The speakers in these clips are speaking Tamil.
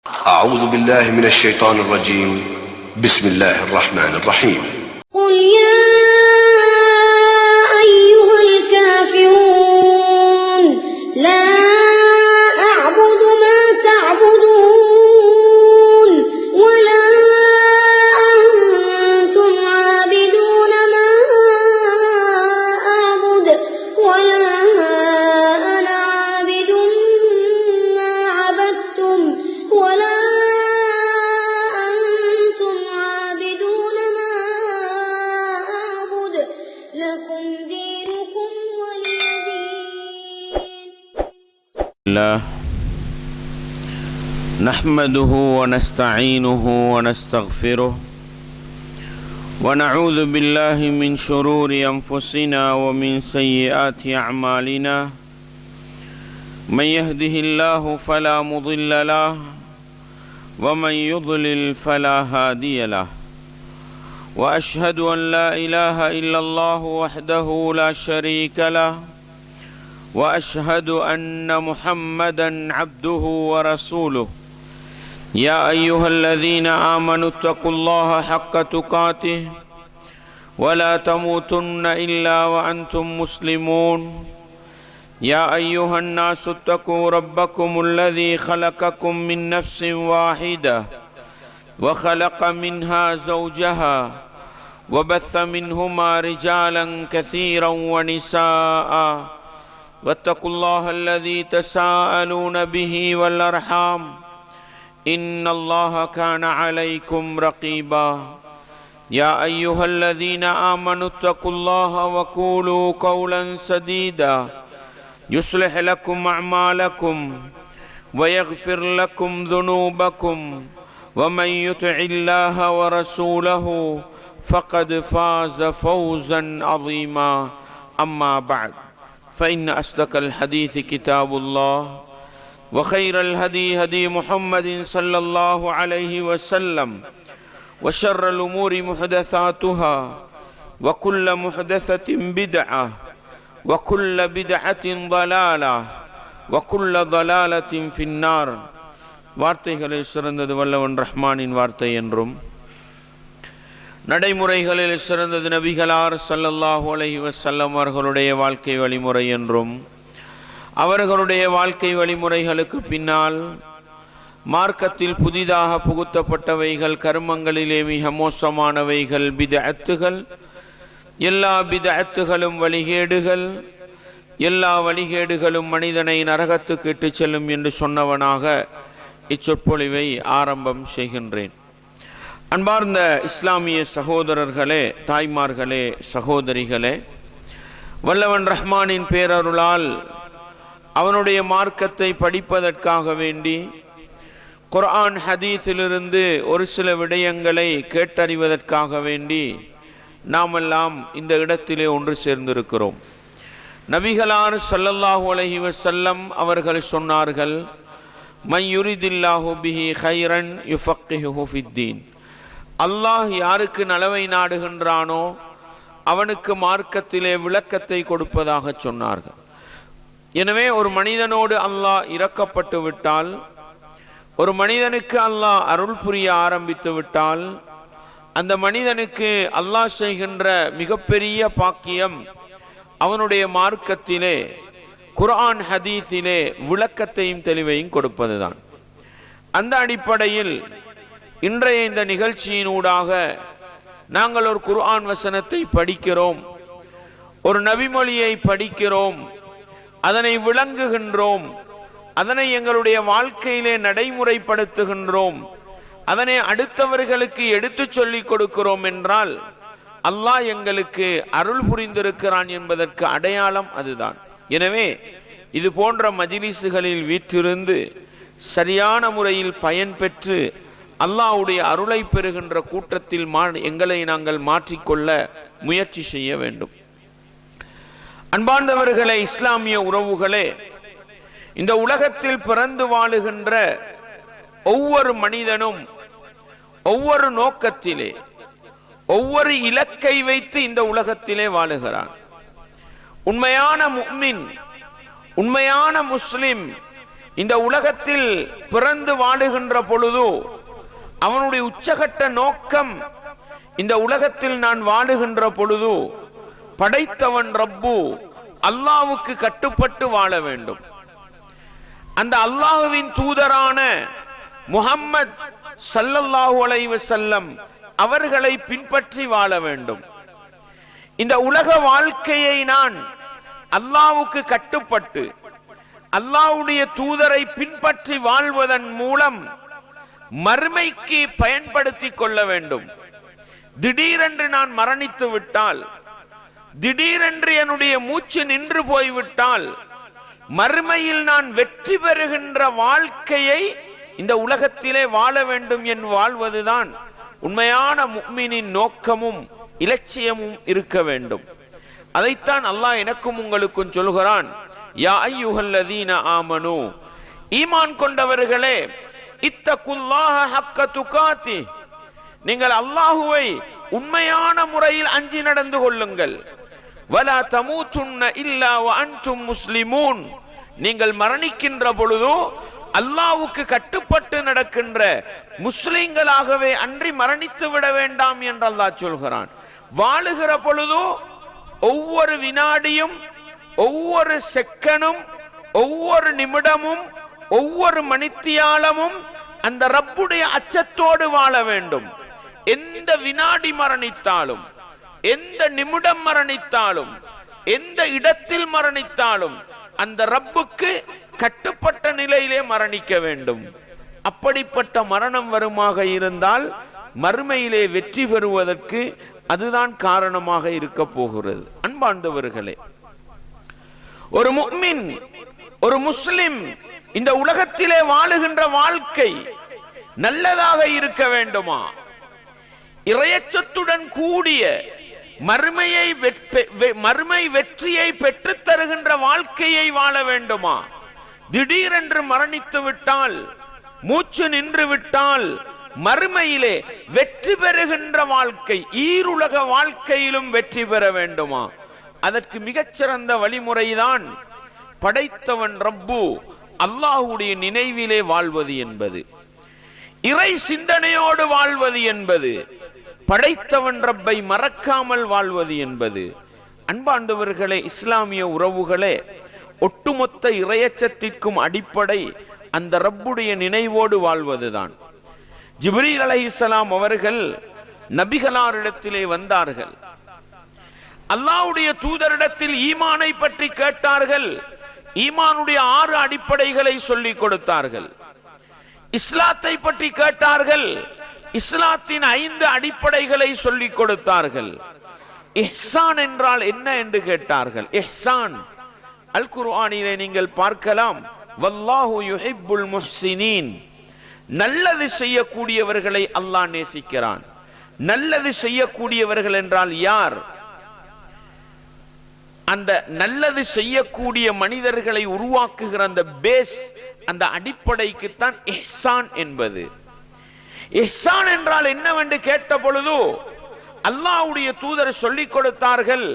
أعوذ بالله من الشيطان الرجيم. بسم الله الرحمن الرحيم. قل يا أيها الكافرون لا أعبد ما تعبدون ولا أنتم عابدون ما أعبد ولا أنا عابد ما عبدتم ولا أنتم عابدون ما أعبد لكم دينكم ولي دين. الله نحمده ونستعينه ونستغفره ونعوذ بالله من شرور أنفسنا ومن سيئات أعمالنا من يهده الله فلا مضل له ومن يضلل فلا هادي له وأشهد أن لا إله إلا الله وحده لا شريك له وأشهد أن محمدًا عبده ورسوله يا أيها الذين آمنوا اتقوا الله حق تقاته ولا تموتن إلا وأنتم مسلمون يا أيها الناس اتقوا ربكم الذي خلقكم من نفس واحدة وخلق منها زوجها وبث منهما رجالا كثيرا ونساء واتقوا الله الذي تساءلون به والأرحام إن الله كان عليكم رقيبا يا أيها الذين آمنوا اتقوا الله وقولوا قولا سديدا يصلح لكم أعمالكم ويغفر لكم ذنوبكم ومن يطع الله ورسوله فقد فاز فوزا عظيما أما بعد فإن أصدق الحديث كتاب الله وخير الهدي هدي محمد صلى الله عليه وسلم وشر الأمور محدثاتها وكل محدثة بدعة وكل بدعة ضلالة وكل ضلالة في النار. வார்த்தைகளை சிறந்தது வல்லவன் ரஹ்மானின் வார்த்தை என்றும் நடைமுறைகளில் சிறந்தது நபிகளார் ஸல்லல்லாஹு அலைஹி வஸல்லம் அவர்களுடைய வாழ்க்கை வழிமுறை என்றும் அவர்களுடைய வாழ்க்கை வழிமுறைகளுக்கு பின்னால் மார்க்கத்தில் புதிதாக புகுத்தப்பட்டவைகள் கர்மங்களிலே மிக மோசமானவைகள் பித்அத்துகள், எல்லா பித்அத்துகளும் வழிகேடுகள், எல்லா வழிகேடுகளும் மனிதனை நரகத்துக்கு இட்டுச் செல்லும் என்று சொன்னவனாக இச்சொற்பொழிவை ஆரம்பம் செய்கின்றேன். அன்பார்ந்த இஸ்லாமிய சகோதரர்களே, தாய்மார்களே, சகோதரிகளே, வல்லவன் ரஹ்மானின் பேரருளால் அவனுடைய மார்க்கத்தை படிப்பதற்காக வேண்டி குர்ஆன் ஹதீஸிலிருந்து ஒரு சில விடயங்களை கேட்டறிவதற்காக வேண்டி நாமெல்லாம் இந்த இடத்திலே ஒன்று சேர்ந்திருக்கிறோம். நபிகளார் ஸல்லல்லாஹு அலைஹி வஸல்லம் அவர்கள் சொன்னார்கள், மன் யுரிதில்லாஹு பிஹி கைரன் யுஃபக்கிஹுஹு ஃபித்தீன். அல்லாஹ் யாருக்கு நலவை நாடுகின்றானோ அவனுக்கு மார்க்கத்திலே விளக்கத்தை கொடுப்பதாக சொன்னார்கள். எனவே ஒரு மனிதனோடு அல்லாஹ் இரக்கப்பட்டு விட்டால், ஒரு மனிதனுக்கு அல்லாஹ் அருள் புரிய ஆரம்பித்து விட்டால், அந்த மனிதனுக்கு அல்லாஹ் செய்கின்ற மிகப்பெரிய பாக்கியம் அவனுடைய மார்க்கத்திலே குர்ஆன் ஹதீஸிலே விளக்கத்தையும் தெளிவையும் கொடுப்பதுதான். அந்த அடிப்படையில் இன்றைய இந்த நிகழ்ச்சியினூடாக நாங்கள் ஒரு குர்ஆன் வசனத்தை படிக்கிறோம், ஒரு நபிமொழியை படிக்கிறோம், அதனை விளங்குகின்றோம், அதனை எங்களுடைய வாழ்க்கையிலே நடைமுறைப்படுத்துகின்றோம், அதனை அடுத்தவர்களுக்கு எடுத்துச் சொல்லிக் கொடுக்கிறோம் என்றால் அல்லாஹ் எங்களுக்கு அருள் புரிந்திருக்கிறான் என்பதற்கு அடையாளம் அதுதான். எனவே இது போன்ற மஜ்லிஸுகளில் வீற்றிருந்து சரியான முறையில் பயன் பெற்று அல்லாஹ்வுடைய அருளை பெறுகின்ற கூட்டத்தில் எங்களை நாங்கள் மாற்றிக்கொள்ள முயற்சி செய்ய வேண்டும். அன்பார்ந்தவர்களே, இஸ்லாமிய உறவுகளே, இந்த உலகத்தில் பிறந்து வாழுகின்ற ஒவ்வொரு மனிதனும் ஒவ்வொரு நோக்கத்திலே ஒவ்வொரு இலக்கை வைத்து இந்த உலகத்திலே வாழுகிறான். உண்மையான முஃமின், உண்மையான முஸ்லிம் இந்த உலகத்தில் பிறந்து வாழுகின்ற பொழுது அவனுடைய உச்சகட்ட நோக்கம், இந்த உலகத்தில் நான் வாழுகின்ற பொழுது படைத்தவன் ரப்பு அல்லாஹ்வுக்கு கட்டுப்பட்டு வாழ வேண்டும். அந்த அல்லாஹ்வின் தூதரான முஹம்மத் ஸல்லல்லாஹு அலைஹி வஸல்லம் அவர்களை பின்பற்றி வாழ வேண்டும். இந்த உலக வாழ்க்கையை நான் அல்லாஹ்வுக்கு கட்டுப்பட்டு அல்லாஹ்வுடைய தூதரை பின்பற்றி வாழ்வதன் மூலம் மறுமைக்கு பயன்படுத்தி கொள்ள வேண்டும். திடீரென்று நான் மரணித்து விட்டால், திடீரென்று என்னுடைய மூச்சு நின்று போய்விட்டால், மறுமையில் நான் வெற்றி பெறுகின்ற வாழ்க்கையை இந்த உலகத்திலே வாழ வேண்டும் என்று வாழ்வதுதான் உண்மையான முஃமினின் நோக்கமும் இலட்சியமும் இருக்க வேண்டும். அதைத்தான் அல்லாஹ் எனக்கும் உங்களுக்கும் சொல்கிறான், யா அய்யுஹல்லதீன ஆமனு, ஈமான் கொண்டவர்களே, இத்தகுல்லாஹ ஹக்க துகாத்தி, நீங்கள் அல்லாஹுவை உண்மையான முறையில் அஞ்சி நடந்து கொள்ளுங்கள். வலா தமூதுன்ன இல்லா வ அன்தும் முஸ்லிமூன், நீங்கள் மரணிக்கின்ற பொழுது அல்லாஹ்வுக்கு கட்டுப்பட்டு நடக்கின்ற முஸ்லிம்களாகவே அன்றி மரணித்து விட வேண்டாம் என்று அல்லாஹ் சொல்கிறான். வாழுகிற பொழுது ஒவ்வொரு வினாடியும், ஒவ்வொரு செகண்டும், ஒவ்வொரு நிமிடமும், ஒவ்வொரு மணித்தியாலமும் அந்த ரப்புடைய அச்சத்தோடு வாழ வேண்டும். எந்த வினாடி மரணித்தாலும், எந்த நிமிடம் மரணித்தாலும், எந்த இடத்தில் மரணித்தாலும் அந்த ரப்புக்கு கட்டுப்பட்ட நிலையிலே மரணிக்க வேண்டும். அப்படிப்பட்ட மரணம் வருமாக இருந்தால் மறுமையிலே வெற்றி பெறுவதற்கு அதுதான் காரணமாக இருக்க போகிறது. அன்பார்ந்தவர்களே, ஒரு முஃமின், ஒரு முஸ்லிம் இந்த உலகத்திலே வாழுகின்ற வாழ்க்கை நல்லதாக இருக்க வேண்டுமா? இறையச்சத்துடன் கூடிய மறுமை வெற்றியை பெற்றுத் தருகின்ற வாழ்க்கையை வாழ வேண்டுமா? திடீரென்று மரணித்து விட்டால், மூச்சு நின்று விட்டால், மறுமையிலே வெற்றி பெறுகின்ற வாழ்க்கை, ஈருலக வாழ்க்கையிலும் வெற்றி பெற வேண்டுமா? அதற்கு மிகச்சிறந்த வழிமுறைதான் படைத்தவன் ரப்பு அல்லாஹ்வுடைய நினைவிலே வாழ்வது என்பது, இறை சிந்தனையோடு வாழ்வது என்பது, படைத்தவன் ரப்பை மறக்காமல் வாழ்வது என்பது. அன்பாண்டவர்களே, இஸ்லாமிய உறவுகளே, ஒட்டுமொத்த இறையச்சத்திற்கும் அடிப்படை அந்த ரப்புடைய நினைவோடு வாழ்வதுதான். ஜிப்ரீல் அலைஹிஸ்ஸலாம் அவர்கள் நபிகளாரிடத்திலே வந்தார்கள். அல்லாஹ்வுடைய தூதரிடத்தில் ஈமானை பற்றி கேட்டார்கள். ஈமானுடைய 6 அடிப்படைகளை சொல்லிக் கொடுத்தார்கள். இஸ்லாத்தை பற்றி கேட்டார்கள். இஸ்லாத்தின் 5 அடிப்படைகளை சொல்லிக் கொடுத்தார்கள். இஹ்சான் என்றால் என்ன என்று கேட்டார்கள். இஹ்சான் அல் குர்ஆனிலே நீங்கள் பார்க்கலாம், வல்லாஹு யுஹிப்புல் முஹ்சினீன், நல்லது செய்யக்கூடியவர்களை அல்லாஹ் நேசிக்கிறான். நல்லது செய்யக்கூடியவர்கள் என்றால் யார்? அந்த நல்லது செய்யக்கூடிய மனிதர்களை உருவாக்குகிற அந்த பேஸ், அந்த அடிப்படைக்குத்தான் இஹ்சான் என்பது. இஹ்சான் என்றால் என்னவென்று கேட்ட பொழுது அல்லாஹ்வுடைய தூதர் சொல்லிக் கொடுத்தார்கள்,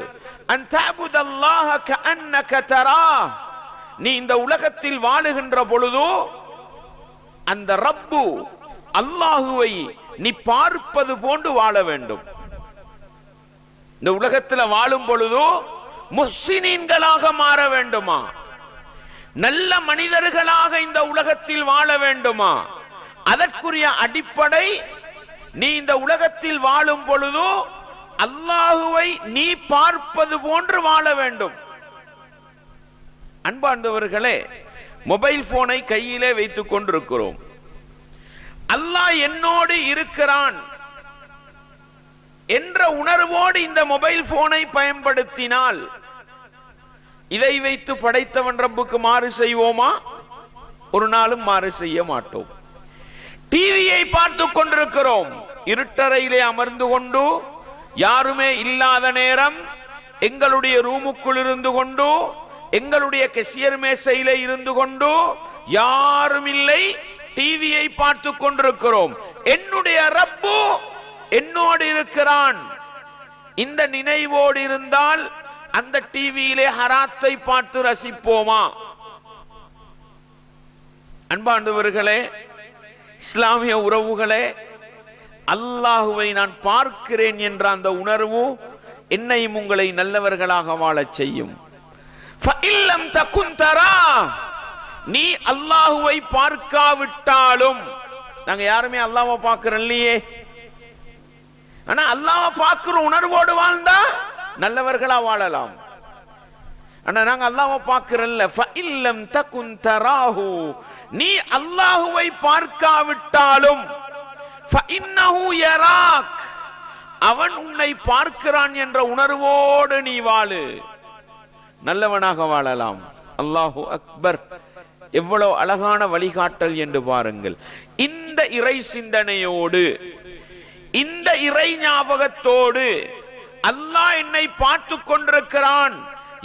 அன் தஅபுதல்லாஹ கஅன்னக தராஹ், நீ இந்த உலகத்தில் வாழுகின்ற பொழுது அந்த ரப்பு அல்லாஹுவை நீ பார்ப்பது போன்று வாழ வேண்டும். இந்த உலகத்தில் வாழும் பொழுது முஹ்சினீன்களாக மாற வேண்டுமா? நல்ல மனிதர்களாக இந்த உலகத்தில் வாழ வேண்டுமா? அதற்குரிய அடிப்படை, நீ இந்த உலகத்தில் வாழும் பொழுது அல்லாஹுவை நீ பார்ப்பது போன்று வாழ வேண்டும். அன்பார்ந்தவர்களே, மொபைல் போனை கையிலே வைத்துக் கொண்டிருக்கிறோம். அல்லாஹ் என்னோடு இருக்கிறான் என்ற உணர்வோடு இந்த மொபைல் போனை பயன்படுத்தினால் இதை வைத்து படைத்தவன் ரப்புக்கு மாறு செய்வோமா? ஒரு நாளும் மாறு செய்ய மாட்டோம். டிவியை பார்த்து கொண்டிருக்கிறோம். இருட்டறையிலே அமர்ந்து கொண்டு, யாருமே இல்லாத நேரம், எங்களுடைய ரூமுக்குள் இருந்து கொண்டு, எங்களுடைய கெசியர் மேசையிலே இருந்து கொண்டு, யாரும் இல்லை, டிவியை பார்த்து கொண்டிருக்கிறோம். என்னுடைய ரப்பு என்னோடு இருக்கிறான். இந்த நினைவோடு இருந்தால் அந்த டிவியிலே ஹராத்தை பார்த்து ரசிப்போமா? அன்பாண்டவர்களே, இஸ்லாமிய உறவுகளே, அல்லாஹுவை நான் பார்க்கிறேன் என்ற அந்த உணர்வு என்னையும் உங்களை நல்லவர்களாக வாழச் செய்யும். ஃபஇல்லம் தகுன் தரா, நீ அல்லாஹுவை பார்க்காவிட்டாலும், நாங்க யாருமே அல்லாஹ்வை பார்க்கிறோம் இல்லையே, ஆனா அல்லாஹ்வை பார்க்கிற உணர்வோடு வாழ்ந்தா நல்லவர்களா வாழலாம். ஆனா நாங்க அல்லாஹ்வை பார்க்கிறோம்ல, ஃபஇல்லம் தகுன் தராஹு, நீ அல்லாஹுவை பார்க்காவிட்டாலும் ஃபஇன்னஹு யராக், அவன் உன்னை பார்க்கிறான் என்ற உணர்வோடு நீ வாழு, நல்லவனாக வாழலாம். அல்லாஹு அக்பர், எவ்வளவு அழகான வழிகாட்டல் என்று பாருங்கள். இந்த இறை சிந்தனையோடு, இந்த இறை ஞாபகத்தோடு, அல்லாஹ் என்னை பார்த்து கொண்டிருக்கிறான்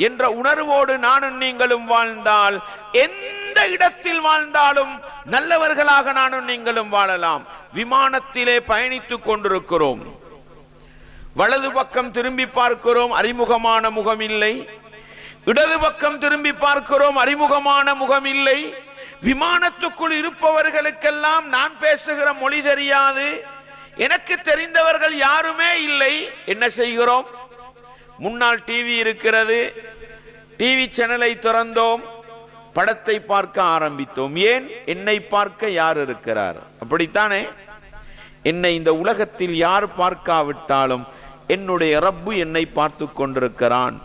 என்ற உணர்வோடு நானும் நீங்களும் வாழ்ந்தால், எந்த இடத்தில் வாழ்ந்தாலும் நல்லவர்களாக நானும் நீங்களும் வாழலாம். விமானத்திலே பயணித்துக் கொண்டிருக்கிறோம், வலது பக்கம் திரும்பி பார்க்கிறோம், அறிமுகமான முகம் இல்லை. இடது பக்கம் திரும்பி பார்க்கிறோம், அறிமுகமான முகம் இல்லை. விமானத்துக்குள் இருப்பவர்களுக்கெல்லாம் நான் பேசுகிற மொழி தெரியாது, எனக்கு தெரிந்தவர்கள் யாருமே இல்லை. என்ன செய்கிறோம்? முன்னால் டிவி இருக்கிறது, டிவி சேனலை திறந்தோம், படத்தை பார்க்க ஆரம்பித்தோம். ஏன்? என்னை பார்க்க யார் இருக்கிறார்? அப்படித்தானே? என்னை இந்த உலகத்தில் யார் பார்க்காவிட்டாலும் என்னுடைய ரப்பு என்னை பார்த்து கொண்டிருக்கிறான்.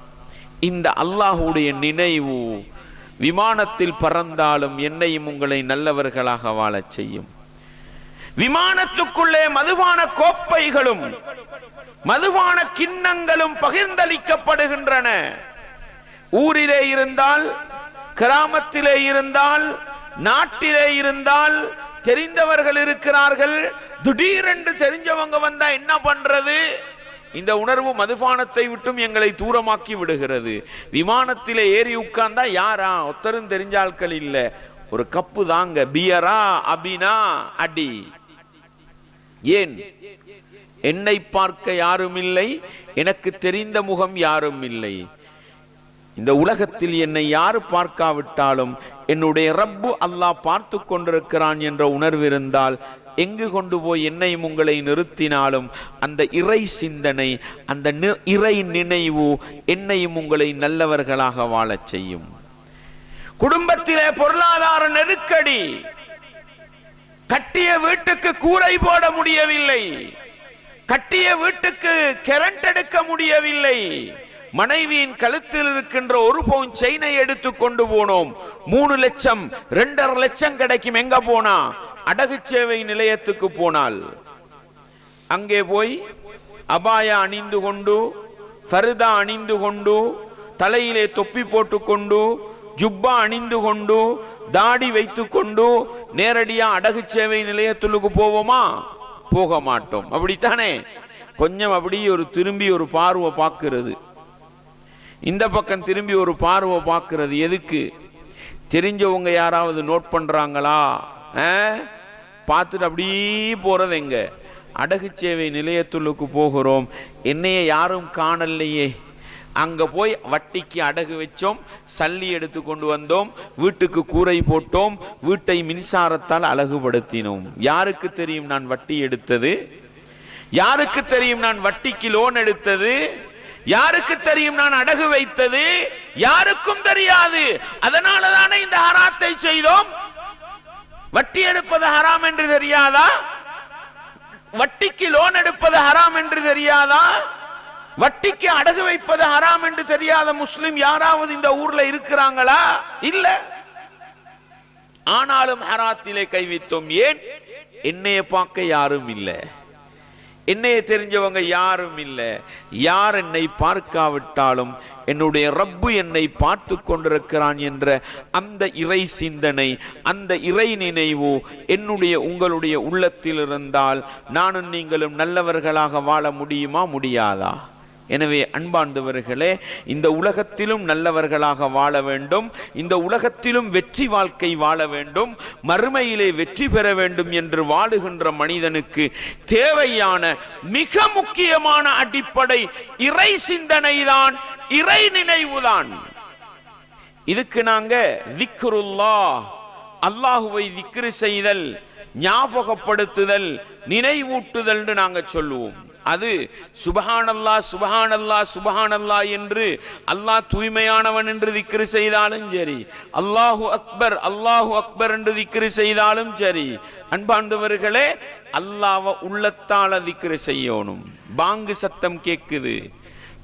இந்த அல்லாஹ்வுடைய நினைவு விமானத்தில் பறந்தாலும் என்னையும் உங்களை நல்லவர்களாக வாழச் செய்யும். விமானத்துக்குள்ளே மதுபான கோப்பைகளும் மதுபான கிண்ணங்களும் பகிர்ந்தளிக்கப்படுகின்றன. ஊரிலே இருந்தால், கிராமத்திலே இருந்தால், நாட்டிலே இருந்தால் தெரிந்தவர்கள் இருக்கிறார்கள். திடீரென்று தெரிஞ்சவங்க வந்தா என்ன பண்றது? இந்த உணர்வு மதுபானத்தை விட்டும் எங்களை தூரமாக்கி விடுகிறது. விமானத்திலே ஏறி உட்கார்ந்தா யாரா? ஒத்தரும் தெரிஞ்ச ஆட்கள் இல்ல, ஒரு கப்பு தாங்க, பியரா, அபினா, அடி. ஏன்? என்னை பார்க்க யாரும் இல்லை, எனக்கு தெரிந்த முகம் யாரும் இல்லை. இந்த உலகத்தில் என்னை யாரு பார்க்காவிட்டாலும் என்னுடைய ரப்பு அல்லாஹ் பார்த்து கொண்டிருக்கிறான் என்ற உணர்வு இருந்தால், எங்கு கொண்டு போய் என்னையும் உங்களை நிறுத்தினாலும் அந்த இறை சிந்தனை, அந்த இறை நினைவு என்னையும் உங்களை நல்லவர்களாக வாழச் செய்யும். குடும்பத்திலே பொருளாதார நெருக்கடி, கட்டிய வீட்டுக்கு கூரை போட முடியவில்லை, கட்டிய வீட்டுக்கு கரண்ட் எடுக்க முடியவில்லை, மனைவியின் கழுத்தில் இருக்கின்ற ஒரு பவுன் செயினை எடுத்து கொண்டு போனோம், 3 லட்சம் 2.5 லட்சம் கிடைக்கும். எங்க போனா? அடகு சேவை நிலையத்துக்கு போனால், அங்கே போய் அபாயா அணிந்து கொண்டு, ஃபர்தா அணிந்து கொண்டு, தலையிலே தொப்பி போட்டுக்கொண்டு, ஜுப்பா அணிந்து கொண்டு, தாடி வைத்துக் கொண்டு நேரடியா அடகு சேவை நிலையத்துக்கு போவோமா? போக மாட்டோம். அப்படித்தானே? கொஞ்சம் அப்படி ஒரு திரும்பி ஒரு பார்வை பார்க்கிறது, இந்த பக்கம் திரும்பி ஒரு பார்வை பார்க்கிறது. எதுக்கு? தெரிஞ்சவங்க யாராவது நோட் பண்றாங்களா? பார்த்துட்டு அப்படியே போறது. எங்க? அடகு சேவை நிலையத்துக்கு போகிறோம், என்னைய யாரும் காணலையே, அங்க போய் வட்டிக்கு அடகு வச்சோம், சல்லி எடுத்து கொண்டு வந்தோம், வீட்டுக்கு கூரை போட்டோம், வீட்டை மின்சாரத்தால் அழகுபடுத்தினோம். யாருக்கு தெரியும் நான் வட்டி எடுத்தது? யாருக்கு தெரியும் நான் வட்டிக்கு லோன் எடுத்தது? யாருக்கு தெரியும் நான் அடகு வைத்தது? யாருக்கும் தெரியாது. அதனால தானே இந்த ஹராத்தை செய்தோம். வட்டி எடுப்பது ஹராம் என்று தெரியாதா? வட்டிக்கு லோன் எடுப்பது ஹராம் என்று தெரியாதா? வட்டிக்கு அடகு வைப்பது ஹராம் என்று தெரியாத முஸ்லிம் யாராவது இந்த ஊர்ல இருக்கிறாங்களா? இல்ல. ஆனாலும் ஹராத்திலே கை வைத்தோம். ஏன்? என்னைய பார்க்க யாரும் இல்லை, என்னைய தெரிஞ்சவங்க யாரும் இல்லை. யார் என்னை பார்க்காவிட்டாலும் என்னுடைய ரப்பு என்னை பார்த்து கொண்டிருக்கிறான் என்ற அந்த இறை சிந்தனை, அந்த இறை நினைவு என்னுடைய உங்களுடைய உள்ளத்தில் இருந்தால் நானும் நீங்களும் நல்லவர்களாக வாழ முடியுமா? முடியாதா? எனவே அன்பார்ந்தவர்களே, இந்த உலகத்திலும் நல்லவர்களாக வாழ வேண்டும், இந்த உலகத்திலும் வெற்றி வாழ்க்கை வாழ வேண்டும், மறுமையிலே வெற்றி பெற வேண்டும் என்று வாழுகின்ற மனிதனுக்கு தேவையான மிக முக்கியமான அடிப்படை இறை சிந்தனை தான், இறை நினைவுதான். இதுக்கு நாங்க திக்ருல்லாஹ், அல்லாஹுவை திக்ரு செய்தல், ஞாபகப்படுத்துதல், நினைவூட்டுதல் என்று நாங்க சொல்லுவோம். அது சுபஹானல்லாஹ் சுபஹானல்லாஹ் சுபஹானல்லாஹ் என்று அல்லாஹ் தூய்மையானவன் என்று திக்ரு செய்தாலும் சரி, அல்லாஹு அக்பர் என்று திக்ரு செய்தாலும் சரி, அன்பார்ந்தவர்களே அல்லாஹ்வை உள்ளத்தால திக்ரு செய்யணும். பாங்கு சத்தம் கேக்குது,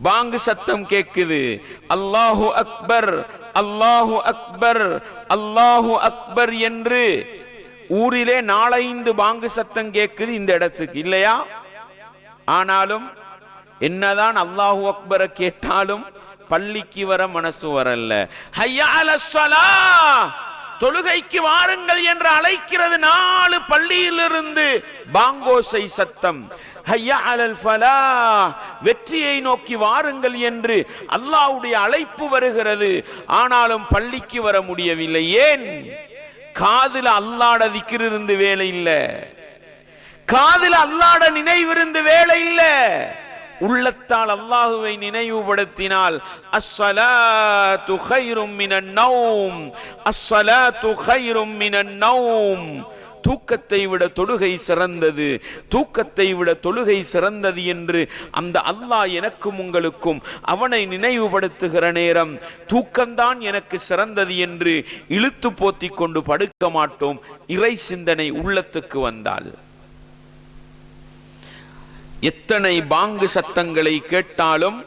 பாங்கு சத்தம் கேக்குது, அல்லாஹு அக்பர் அல்லாஹு அக்பர் அல்லாஹு அக்பர் என்று ஊரிலே 4-5 பாங்கு சத்தம் கேக்குது இந்த இடத்துக்கு, இல்லையா? ஆனாலும் என்னதான் அல்லாஹு அக்பரை கேட்டாலும் பள்ளிக்கு வர மனசு வரல. ஹய்யா அலஸ் ஸலாஹ், தொழுகைக்கு வாருங்கள் என்று அழைக்கிறது 4 பள்ளியிலிருந்து பாங்கோசை சத்தம். ஹய்யா அலல் ஃபலாஹ், வெற்றியை நோக்கி வாருங்கள் என்று அல்லாஹ்வுடைய அழைப்பு வருகிறது. ஆனாலும் பள்ளிக்கு வர முடியவில்லை. ஏன்? காதுல அல்லாஹ்ட திக்ர் இருந்து வேலை இல்ல, காதில் அல்லாஹ்ட நினைவிருந்து வேலை இல்ல. உள்ளத்தால் அல்லாஹுவை நினைவுபடுத்தினால் அஸ்ஸலாத்து கைரும் மினன் நௌம், அஸ்ஸலாத்து கைரும் மினன் நௌம். தூக்கத்தை விட தொழுகை சிறந்தது, தூக்கத்தை விட தொழுகை சிறந்தது என்று அந்த அல்லாஹ் எனக்கும் உங்களுக்கும் அவனை நினைவுபடுத்துகிற நேரம் தூக்கம்தான் எனக்கு சிறந்தது என்று இழுத்து போத்தி கொண்டு படுக்க மாட்டோம். இறை சிந்தனை உள்ளத்துக்கு வந்தால். எத்தனை பாங்கு சத்தங்களை கேட்டாலும்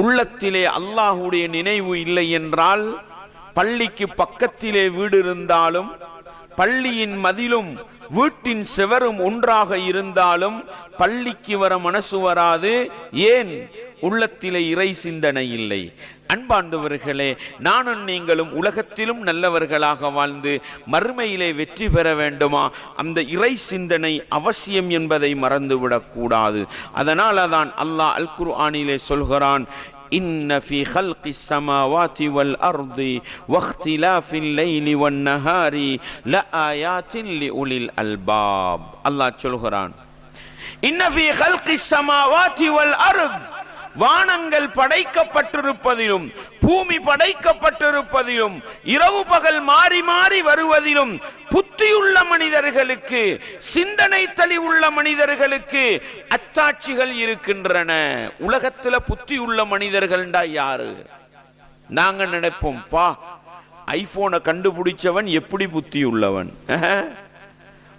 உள்ளத்திலே அல்லாஹ்வுடைய நினைவு இல்லை என்றால், பள்ளிக்கு பக்கத்திலே வீடு இருந்தாலும், பள்ளியின் மதிலும் வீட்டின் செவரும் ஒன்றாக இருந்தாலும் பள்ளிக்கு வர மனசு வராது. ஏன்? உள்ளத்திலே இறை சிந்தனை இல்லை. அன்பார்ந்தவர்களே, நானும் நீங்களும் உலகத்திலும் நல்லவர்களாக வாழ்ந்து மறுமையிலே வெற்றி பெற வேண்டுமா? அந்த இறை சிந்தனை அவசியம் என்பதை மறந்துவிடக் கூடாது. அதனால தான் அல்லாஹ் அல் குர்ஆனிலே சொல்கிறான், إن في خلق السماوات والأرض واختلاف الليل والنهار لآيات لأولي الألباب. الله சொல்கிறான், إن في خلق السماوات والأرض, வானங்கள் படைக்கப்பட்டிருப்பதிலும் பூமி படைக்கப்பட்டிருப்பதிலும் இரவு பகல் மாறி மாறி வருவதிலும் புத்தியுள்ள மனிதர்களுக்கு, சிந்தனை தெளிவுள்ள மனிதர்களுக்கு அத்தாட்சிகள் இருக்கின்றன. உலகத்துல புத்தியுள்ள மனிதர்கள்டா யாரு? நாங்க நினைப்போம், பா ஐபோனை கண்டுபிடிச்சவன் எப்படி புத்தி உள்ளவன்,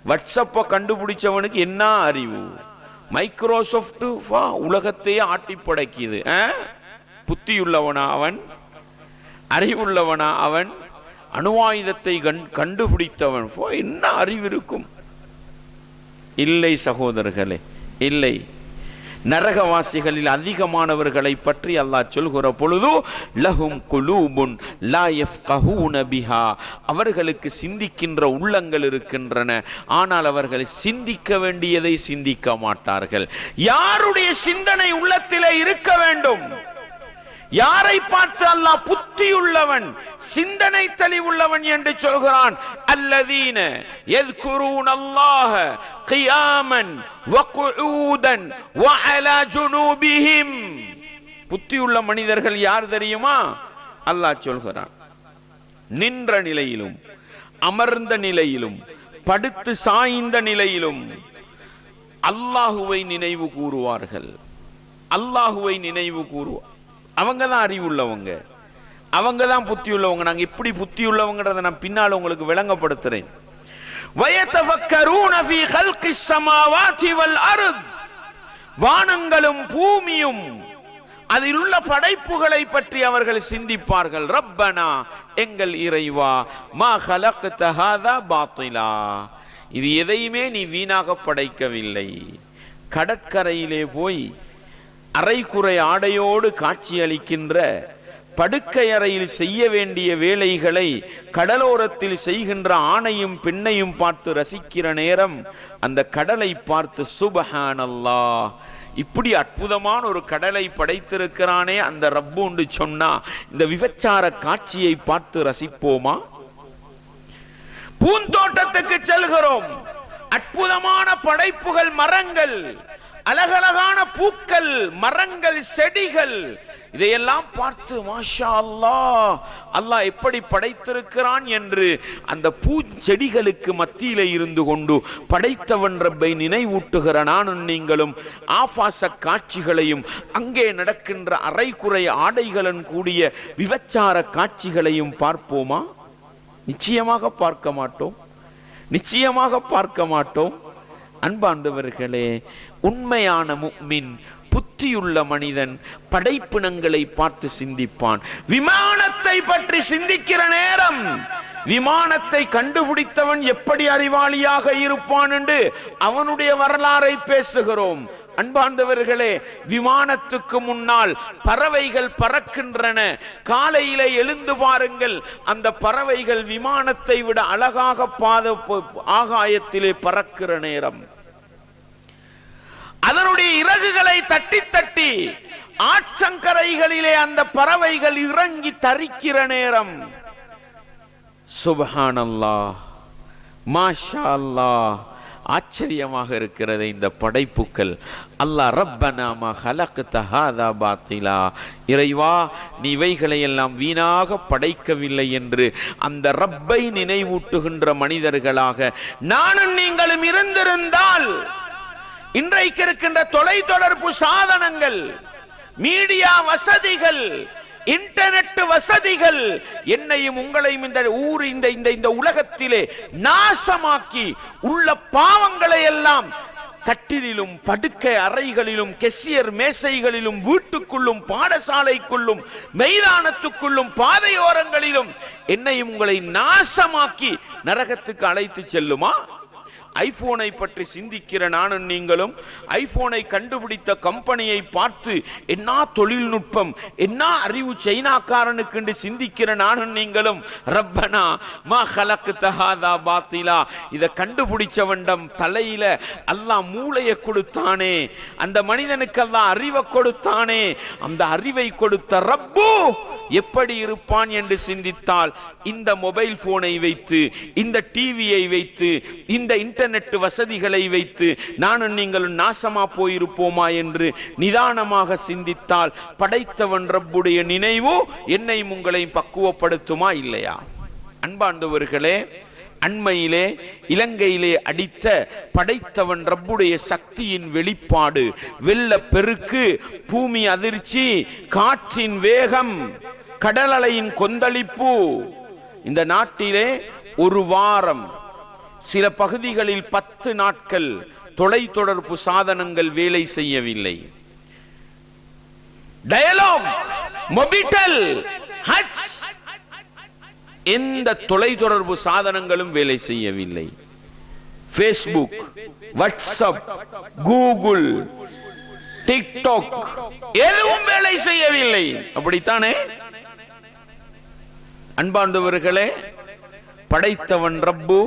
வாட்ஸ்அப்பை கண்டுபிடிச்சவனுக்கு என்ன அறிவு, மைக்ரோசாஃப்ட் உலகத்தையே ஆட்டி படைக்குது. புத்தியுள்ளவனா அவன்? அறிவுள்ளவனா அவன்? அணுவாயுதத்தை கண்டுபிடித்தவன் என்ன அறிவு இருக்கும்? இல்லை சகோதரர்களே, இல்லை. நரகவாசிகளில் அதிகமானவர்களை பற்றி அல்லாஹ் சொல்கிற பொழுது, லஹும் குலூபுன் லா யஃப்கஹூன பிஹா, அவர்களுக்கு சிந்திக்கின்ற உள்ளங்கள் இருக்கின்றன, ஆனால் அவர்கள் சிந்திக்க வேண்டியதை சிந்திக்க மாட்டார்கள். யாருடைய சிந்தனை உள்ளத்திலே இருக்க வேண்டும்? யாரை பார்த்து அல்லாஹ் புத்தியுள்ளவன், சிந்தனை தெளிவுள்ளவன் என்று சொல்கிறான்? அல்லதீன யذ்குரூனல்லாஹ கியாமன் வகுஊதன் வஅலா ஜுனூபிஹிம். புத்தியுள்ள மனிதர்கள் யார் தெரியுமா? அல்லாஹ் சொல்கிறான், நின்ற நிலையிலும் அமர்ந்த நிலையிலும் படுத்து சாய்ந்த நிலையிலும் அல்லாஹுவை நினைவு கூறுவார்கள். அல்லாஹுவை நினைவு கூறுவார். அவங்க தான் அறிவுள்ளவங்க, அவங்க தான் புத்தி உள்ளவங்க. நாங்க எப்படி புத்தி உள்ளவங்கன்றதை நான் பின்னால் உங்களுக்கு விளங்கப்படுத்துறேன். வயதஃபக்கரூன ஃபீ கல்கிஸ் ஸமாவாதி வல் அர்த், வானங்களும் பூமியும் அதில் உள்ள படைப்புகளை பற்றி அவர்கள் சிந்திப்பார்கள். ரப்பனா, எங்கள் இறைவா, மா கலக்த ஹாதா பாத்திலா, இது எதையுமே நீ வீணாக படைக்கவில்லை. கடற்கரையிலே போய் அரைக்குறை ஆடையோடு காட்சி அளிக்கின்ற, படுக்கை அறையில் செய்ய வேண்டிய வேலைகளை கடலோரத்தில் செய்கின்ற ஆணையும் பெண்ணையும் பார்த்து ரசிக்கிற நேரம் அந்த கடலை பார்த்து சுப்ஹானல்லாஹ், இப்படி அற்புதமான ஒரு கடலை படைத்திருக்கிறானே அந்த ரப்பு என்று சொன்னா இந்த விபச்சார காட்சியை பார்த்து ரசிப்போமா? பூந்தோட்டத்துக்கு செல்கிறோம், அற்புதமான படைப்புகள், மரங்கள், அழகழகான பூக்கள், மரங்கள், செடிகள், இதையெல்லாம் பார்த்து மாஷா அல்லாஹ், அல்லாஹ் எப்படி படைத்திருக்கிறான் என்று அந்த பூச்செடிகளுக்கு மத்தியிலே இருந்து கொண்டு படைத்தவன் ரப்பை நினைவூட்டுகிற நானும் நீங்களும் ஆபாச காட்சிகளையும் அங்கே நடக்கின்ற அரைக்குறை ஆடைகளுடன் கூடிய விபச்சார காட்சிகளையும் பார்ப்போமா? நிச்சயமாக பார்க்க மாட்டோம், நிச்சயமாக பார்க்க மாட்டோம். அன்பார்ந்தவர்களே, உண்மையான முஃமின், புத்தியுள்ள மனிதன் படைப்பினங்களை பார்த்து சிந்திப்பான். விமானத்தை பற்றி சிந்திக்கிற நேரம் விமானத்தை கண்டுபிடித்தவன் எப்படி அறிவாளியாக இருப்பான் என்று அவனுடைய வரலாறை பேசுகிறோம். அன்பார்ந்தவர்களே, விமானத்துக்கு முன்னால் பறவைகள் பறக்கின்றன. காலையிலே எழுந்து பாருங்கள், அந்த பறவைகள் விமானத்தை விட அழகாக ஆகாயத்திலே பறக்கிற நேரம் அதனுடைய இறகுகளை தட்டி தட்டி ஆற்றங்கரைகளிலே அந்த பறவைகள் இறங்கி தரிக்கிற நேரம் சுப்ஹானல்லாஹ், மாஷா அல்லாஹ், ஆச்சரியமாக இருக்கிறது இந்த படைப்புக்கள். அல்லாஹ் ரப்பனா மா ஹலக்த ஹாதா பாத்திலா, இறைவா நீ இவைகளை எல்லாம் வீணாக படைக்கவில்லை என்று அந்த ரப்பை நினைவூட்டுகின்ற மனிதர்களாக நானும் நீங்களும் இருந்திருந்தால் இன்றைக்கு இருக்கின்ற தொலைத்தொடர்பு சாதனங்கள், மீடியா வசதிகள், இன்டர்நெட் வசதிகள் என்னையும் உங்களையும் இந்த உலகத்திலே நாசமாக்கி உள்ள பாவங்களை எல்லாம் கட்டிலும் படுக்கை அறைகளிலும் கெசியர் மேசைகளிலும் வீட்டுக்குள்ளும் பாடசாலைக்குள்ளும் மைதானத்துக்குள்ளும் பாதையோரங்களிலும் என்னையும் உங்களை நாசமாக்கி நரகத்துக்கு அழைத்து செல்லுமா? ஐபோனை பற்றி சிந்திக்கிற நானும் நீங்களும் ஐபோனை கண்டுபிடித்த கம்பெனியை பார்த்து என்ன தொழில்நுட்பம், என்ன அறிவு சைனாக்காரனுக்கு என்று சிந்திக்கிற நானும் நீங்களும் ரப்பனா மா ஹலக்த ஹாதா பாத்திலா, இதை கண்டுபிடிச்சவண்டம் தலையில அல்லாஹ் மூளையை கொடுத்தானே, அந்த மனிதனுக்கு அல்லாஹ் அறிவை கொடுத்தானே, அந்த அறிவை கொடுத்த ரப்பு எப்படி இருப்பான் என்று சிந்தித்தால் இந்த மொபைல் போனை வைத்து, இந்த டிவியை வைத்து, இந்த இன்டர்நெட் வசதிகளை வைத்து நானும் நீங்களும் நாசமா போயிருப்போமா என்று நிதானமாக சிந்தித்தால் படைத்தவன் ரப்புடைய நினைவு என்னையும் உங்களையும் பக்குவப்படுத்துமா இல்லையா? அன்பார்ந்தவர்களே, அண்மையிலே இலங்கையிலே அடித்த படைத்தவன் ரப்புடைய சக்தியின் வெளிப்பாடு, வெள்ள பெருக்கு, பூமி அதிர்ச்சி, காற்றின் வேகம், கடலலையின் கொந்தளிப்பு. இந்த நாட்டிலே ஒரு வாரம், சில பகுதிகளில் 10 நாட்கள் தொலைத்தொடர்பு சாதனங்கள் வேலை செய்யவில்லை. டயலாக், மொபிட்டல், ஹச், எந்த தொலைத்தொடர்பு சாதனங்களும் வேலை செய்யவில்லை. ஃபேஸ்புக், வாட்ஸ்அப், கூகுள், டிக்டாக் எதுவும் வேலை செய்யவில்லை. அப்படித்தானே? அன்பார்ந்தவர்களே, படைத்தவன் ரப்பு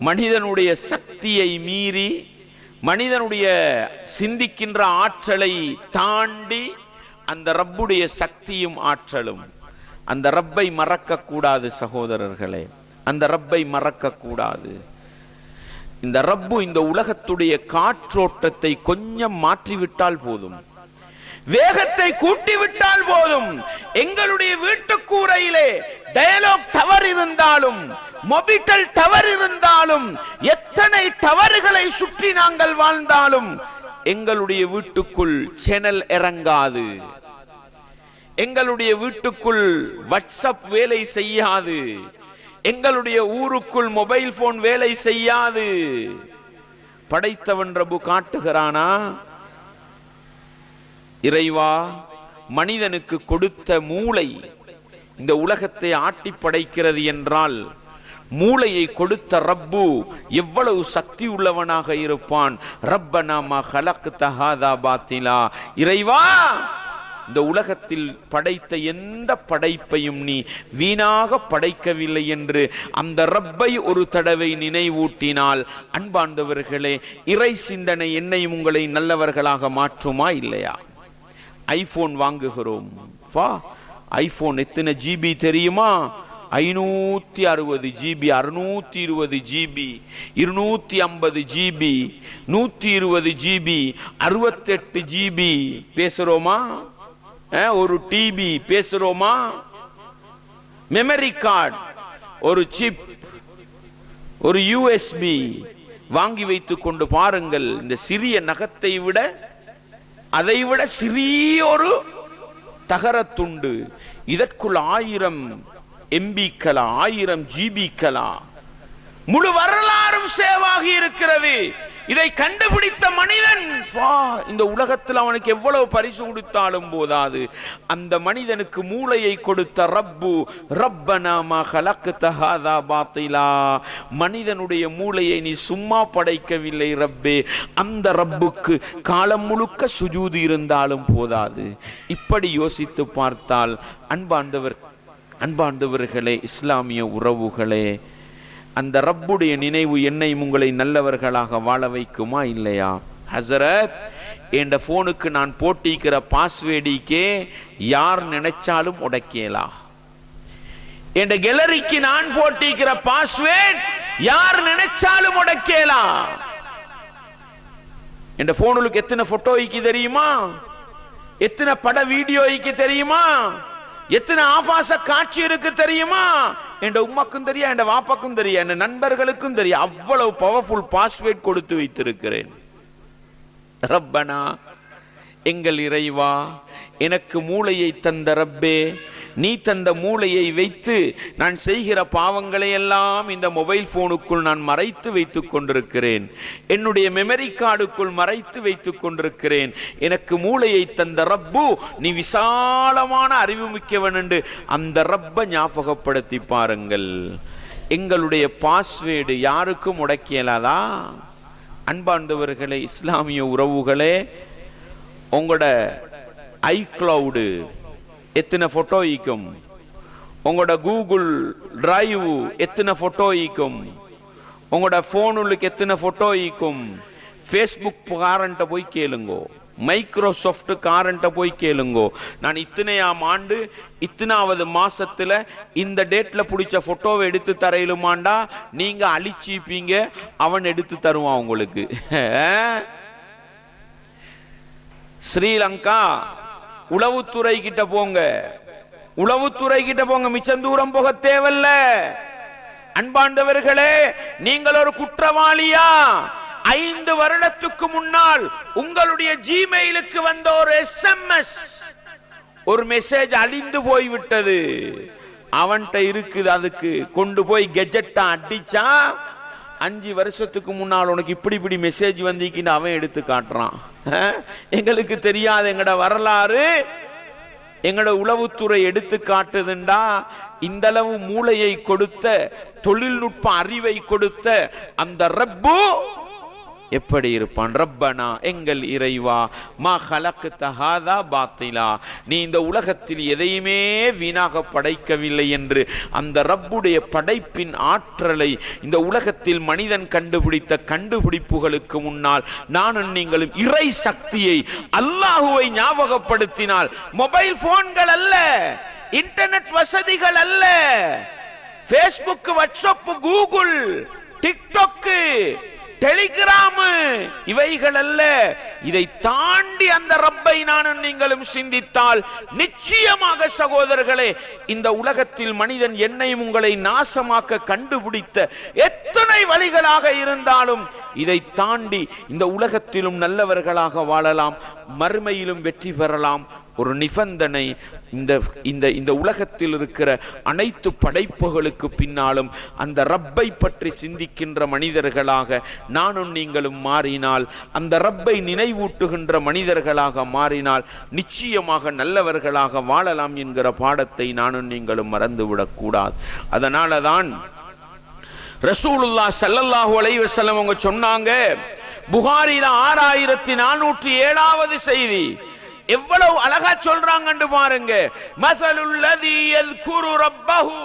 மனிதனுடைய சக்தியை மீறி, மனிதனுடைய சிந்திக்கின்ற ஆற்றலை தாண்டி அந்த ரப்புடைய சக்தியும் ஆற்றலும். அந்த ரப்பை மறக்க கூடாது சகோதரர்களே, அந்த ரப்பை மறக்க கூடாது. இந்த ரப்பு இந்த உலகத்துடைய காற்றோட்டத்தை கொஞ்சம் மாற்றிவிட்டால் போதும், வேகத்தை கூட்டிவிட்டால் போதும். எங்களுடைய வீட்டு கூரையிலே டயலாக் டவர் இருந்தாலும், மொபிட்டல் டவர் இருந்தாலும், எத்தனை டவர்களை சுற்றி நாங்கள் வாழ்ந்தாலும் எங்களுடைய வீட்டுக்குள் சேனல் இறங்காது, எங்களுடைய வீட்டுக்குள் வாட்ஸ்அப் வேலை செய்யாது, எங்களுடைய ஊருக்குள் மொபைல் போன் வேலை செய்யாது. படைத்தவன் ரப்பு காட்டுகிறானா? இறைவா, மனிதனுக்கு கொடுத்த மூளை இந்த உலகத்தை ஆட்டி படைக்கிறது என்றால் மூளையை கொடுத்த ரப்பு எவ்வளவு சக்தி உள்ளவனாக இருப்பான். ரப்பனா மா ஹலக்த ஹாதா பாத்திலா, இறைவா இந்த உலகத்தில் படைத்த எந்த படைப்பையும் நீ வீணாக படைக்கவில்லை என்று அந்த ரப்பை ஒரு தடவை நினைவூட்டினால், அன்பார்ந்தவர்களே, இறை சிந்தனை என்னையும் உங்களை நல்லவர்களாக மாற்றுமா இல்லையா? ஐபோன் வாங்குகிறோம். ஐபோன் எத்தனை ஜிபி தெரியுமா? 560 GB, 620 GB, 250 GB, 120 GB, 68 GB பேசுறோமா? ஒரு டிபி பேசுறோமா, மெமரி கார்டு, ஒரு சிப், ஒரு யூஎஸ்பி வாங்கி வைத்துக் கொண்டு பாருங்கள். இந்த சிறிய நகத்தை விட அதைவிட சிறிய ஒரு தகரத்துண்டு, இதற்குள் 1000 MB-க்களா 1000 GB-க்களா முழு வரலாறும் சேவாகி இருக்கிறது. இதை கண்டுபிடித்த மனிதன் இந்த உலகத்தில் அவனுக்கு எவ்வளவு பரிசு கொடுத்தாலும் போதாது. அந்த மனிதனுக்கு மூளையை கொடுத்த ரப்பு, ரப்பனா மா கலக்த ஹாதா பாத்திலா, மனிதனுடைய மூளையை நீ சும்மா படைக்கவில்லை ரப்பே, அந்த ரப்புக்கு காலம் முழுக்க சுஜூது இருந்தாலும் போதாது. இப்படி யோசித்து பார்த்தால் அன்பார்ந்தவர்களே, இஸ்லாமிய உறவுகளே, அந்த ரப்புடைய நினைவு என்னை உங்களை நல்லவர்களாக வாழ வைக்குமா இல்லையா? ஹசரத், என் போனுக்கு நான் போட்டிக்கிற பாஸ்வேர்டிக்கே யார் நினைச்சாலும் உடைக்கலாம். என் கேலரிக்கு நான் போட்டிக்கிற பாஸ்வேர்ட் யார் நினைச்சாலும் உடைக்கலாம். என் போனுக்கு எத்தனை போட்டோய்க்கு தெரியுமா? எத்தனை பட வீடியோய்க்கு தெரியுமா? எத்தனை ஆபாச காட்சி இருக்கு தெரியுமா? என் உம்மாக்கும் தெரியும், என் வாப்பாக்கும் தெரியும், என் நண்பர்களுக்கும் தெரியும். அவ்வளவு பவர்ஃபுல் பாஸ்வேர்ட் கொடுத்து வைத்திருக்கிறேன். ரப்பனா, எங்கள் இறைவா, எனக்கு மூளையை தந்த ரப்பே, நீ தந்த மூளையை வைத்து நான் செய்கிற பாவங்களை எல்லாம் இந்த மொபைல் போனுக்குள் நான் மறைத்து வைத்துக் கொண்டிருக்கிறேன், என்னுடைய மெமரி கார்டுக்குள் மறைத்து வைத்துக் கொண்டிருக்கிறேன். எனக்கு மூளையை தந்த ரப்பு நீ விசாலமான அறிவு மிக்கவன் என்று அந்த ரப்ப ஞாபகப்படுத்தி பாருங்கள். எங்களுடைய பாஸ்வேர்டு யாருக்கும் உடைக்கலாதா? அன்பார்ந்தவர்களே, இஸ்லாமிய உறவுகளே, உங்களோட ஐக்ளவுடு எத்தனை போட்டோ ஈக்கும், உங்களோட கூகுள் டிரைவ் எத்தனை போட்டோ ஈக்கும், உங்களோட போனுக்கு எத்தனை போட்டோ ஈக்கும். ஃபேஸ்புக் காரண்ட போய் கேளுங்கோ, மைக்ரோசாஃப்ட் காரண்ட போய் கேளுங்கோ. நான் இத்தனையாம் ஆண்டு இத்தனாவது மாசத்துல இந்த டேட்ல பிடிச்ச போட்டோவை எடுத்து தரையிலுமாண்டா நீங்க அழிச்சிப்பீங்க, அவன் எடுத்து தருவான் உங்களுக்கு. ஸ்ரீலங்கா உளவுத்துறை கிட்ட போங்க, உளவுத்துறை கிட்ட போங்க, மிச்சம் தூரம் போக தேவையில்ல. அன்பாண்டவர்களே, நீங்கள் ஒரு குற்றவாளியா? 5 வருடத்துக்கு முன்னால் உங்களுடைய ஜிமெயிலுக்கு வந்த ஒரு SMS, ஒரு மெசேஜ் அழிந்து போய்விட்டது, அவன்கிட்ட இருக்குது, அதுக்கு கொண்டு போய் கெஜெட்டா அடிச்சா 5 வருஷத்துக்கு முன்னால் உனக்கு இப்படி இப்படி மெசேஜ் வந்திக்கின்னு அவன் எடுத்து காட்டுறான். எங்களுக்கு தெரியாது, எங்கட வரலாறு எங்கட உளவுத்துறை எடுத்து காட்டுதுண்டா. இந்த அளவு மூளையை கொடுத்த, தொழில்நுட்ப அறிவை கொடுத்த அந்த ரப்பு எப்படி இருப்பான்? ரப்பனா, எங்கள் இறைவா, மா கலக்த ஹாதா பாத்திலா, நீ இந்த உலகத்தில் எதையுமே வீணாக படைக்கவில்லை என்று அந்த ரப்புடைய படைப்பின் ஆற்றலை இந்த உலகத்தில் மனிதன் கண்டுபிடித்த கண்டுபிடிப்புகளுக்கு முன்னால் நானும் நீங்களும் இறை சக்தியை, அல்லாஹுவை ஞாபகப்படுத்தினால், மொபைல் போன்கள் அல்ல, இன்டர்நெட் வசதிகள் அல்ல, Facebook, WhatsApp, Google, TikTok, Telegram, இவைகள் அல்ல. இதை தாண்டி அந்த ரப்பை நானும் நீங்களும் சிந்தித்தால் நிச்சயமாக சகோதரர்களே, இந்த உலகத்தில் மனிதன் என்னையும் உங்களை நாசமாக்க கண்டுபிடித்த எத்தனை வழிகளாக இருந்தாலும் இதை தாண்டி இந்த உலகத்திலும் நல்லவர்களாக வாழலாம், மறுமையிலும் வெற்றி பெறலாம். ஒரு நிபந்தனை, இந்த உலகத்தில் இருக்கிற அனைத்து படைப்புகளுக்கு பின்னாலும் அந்த ரப்பை பற்றி சிந்திக்கின்ற மனிதர்களாக நானும் நீங்களும் மாறினால், அந்த ரப்பை நினைவூட்டுகின்ற மனிதர்களாக மாறினால் நிச்சயமாக நல்லவர்களாக வாழலாம் என்கிற பாடத்தை நானும் நீங்களும் மறந்துவிடக் கூடாது. அதனால தான் ரசூலுல்லாஹ் ஸல்லல்லாஹு அலைஹி வஸல்லம் அவங்க சொன்னாங்க, புகாரில 6407வது செய்தி, எவ்வளவு அழகா சொல்றாங்கன்னு பாருங்க. மஸலுல் லதீ யذ்குரு ரப்பஹு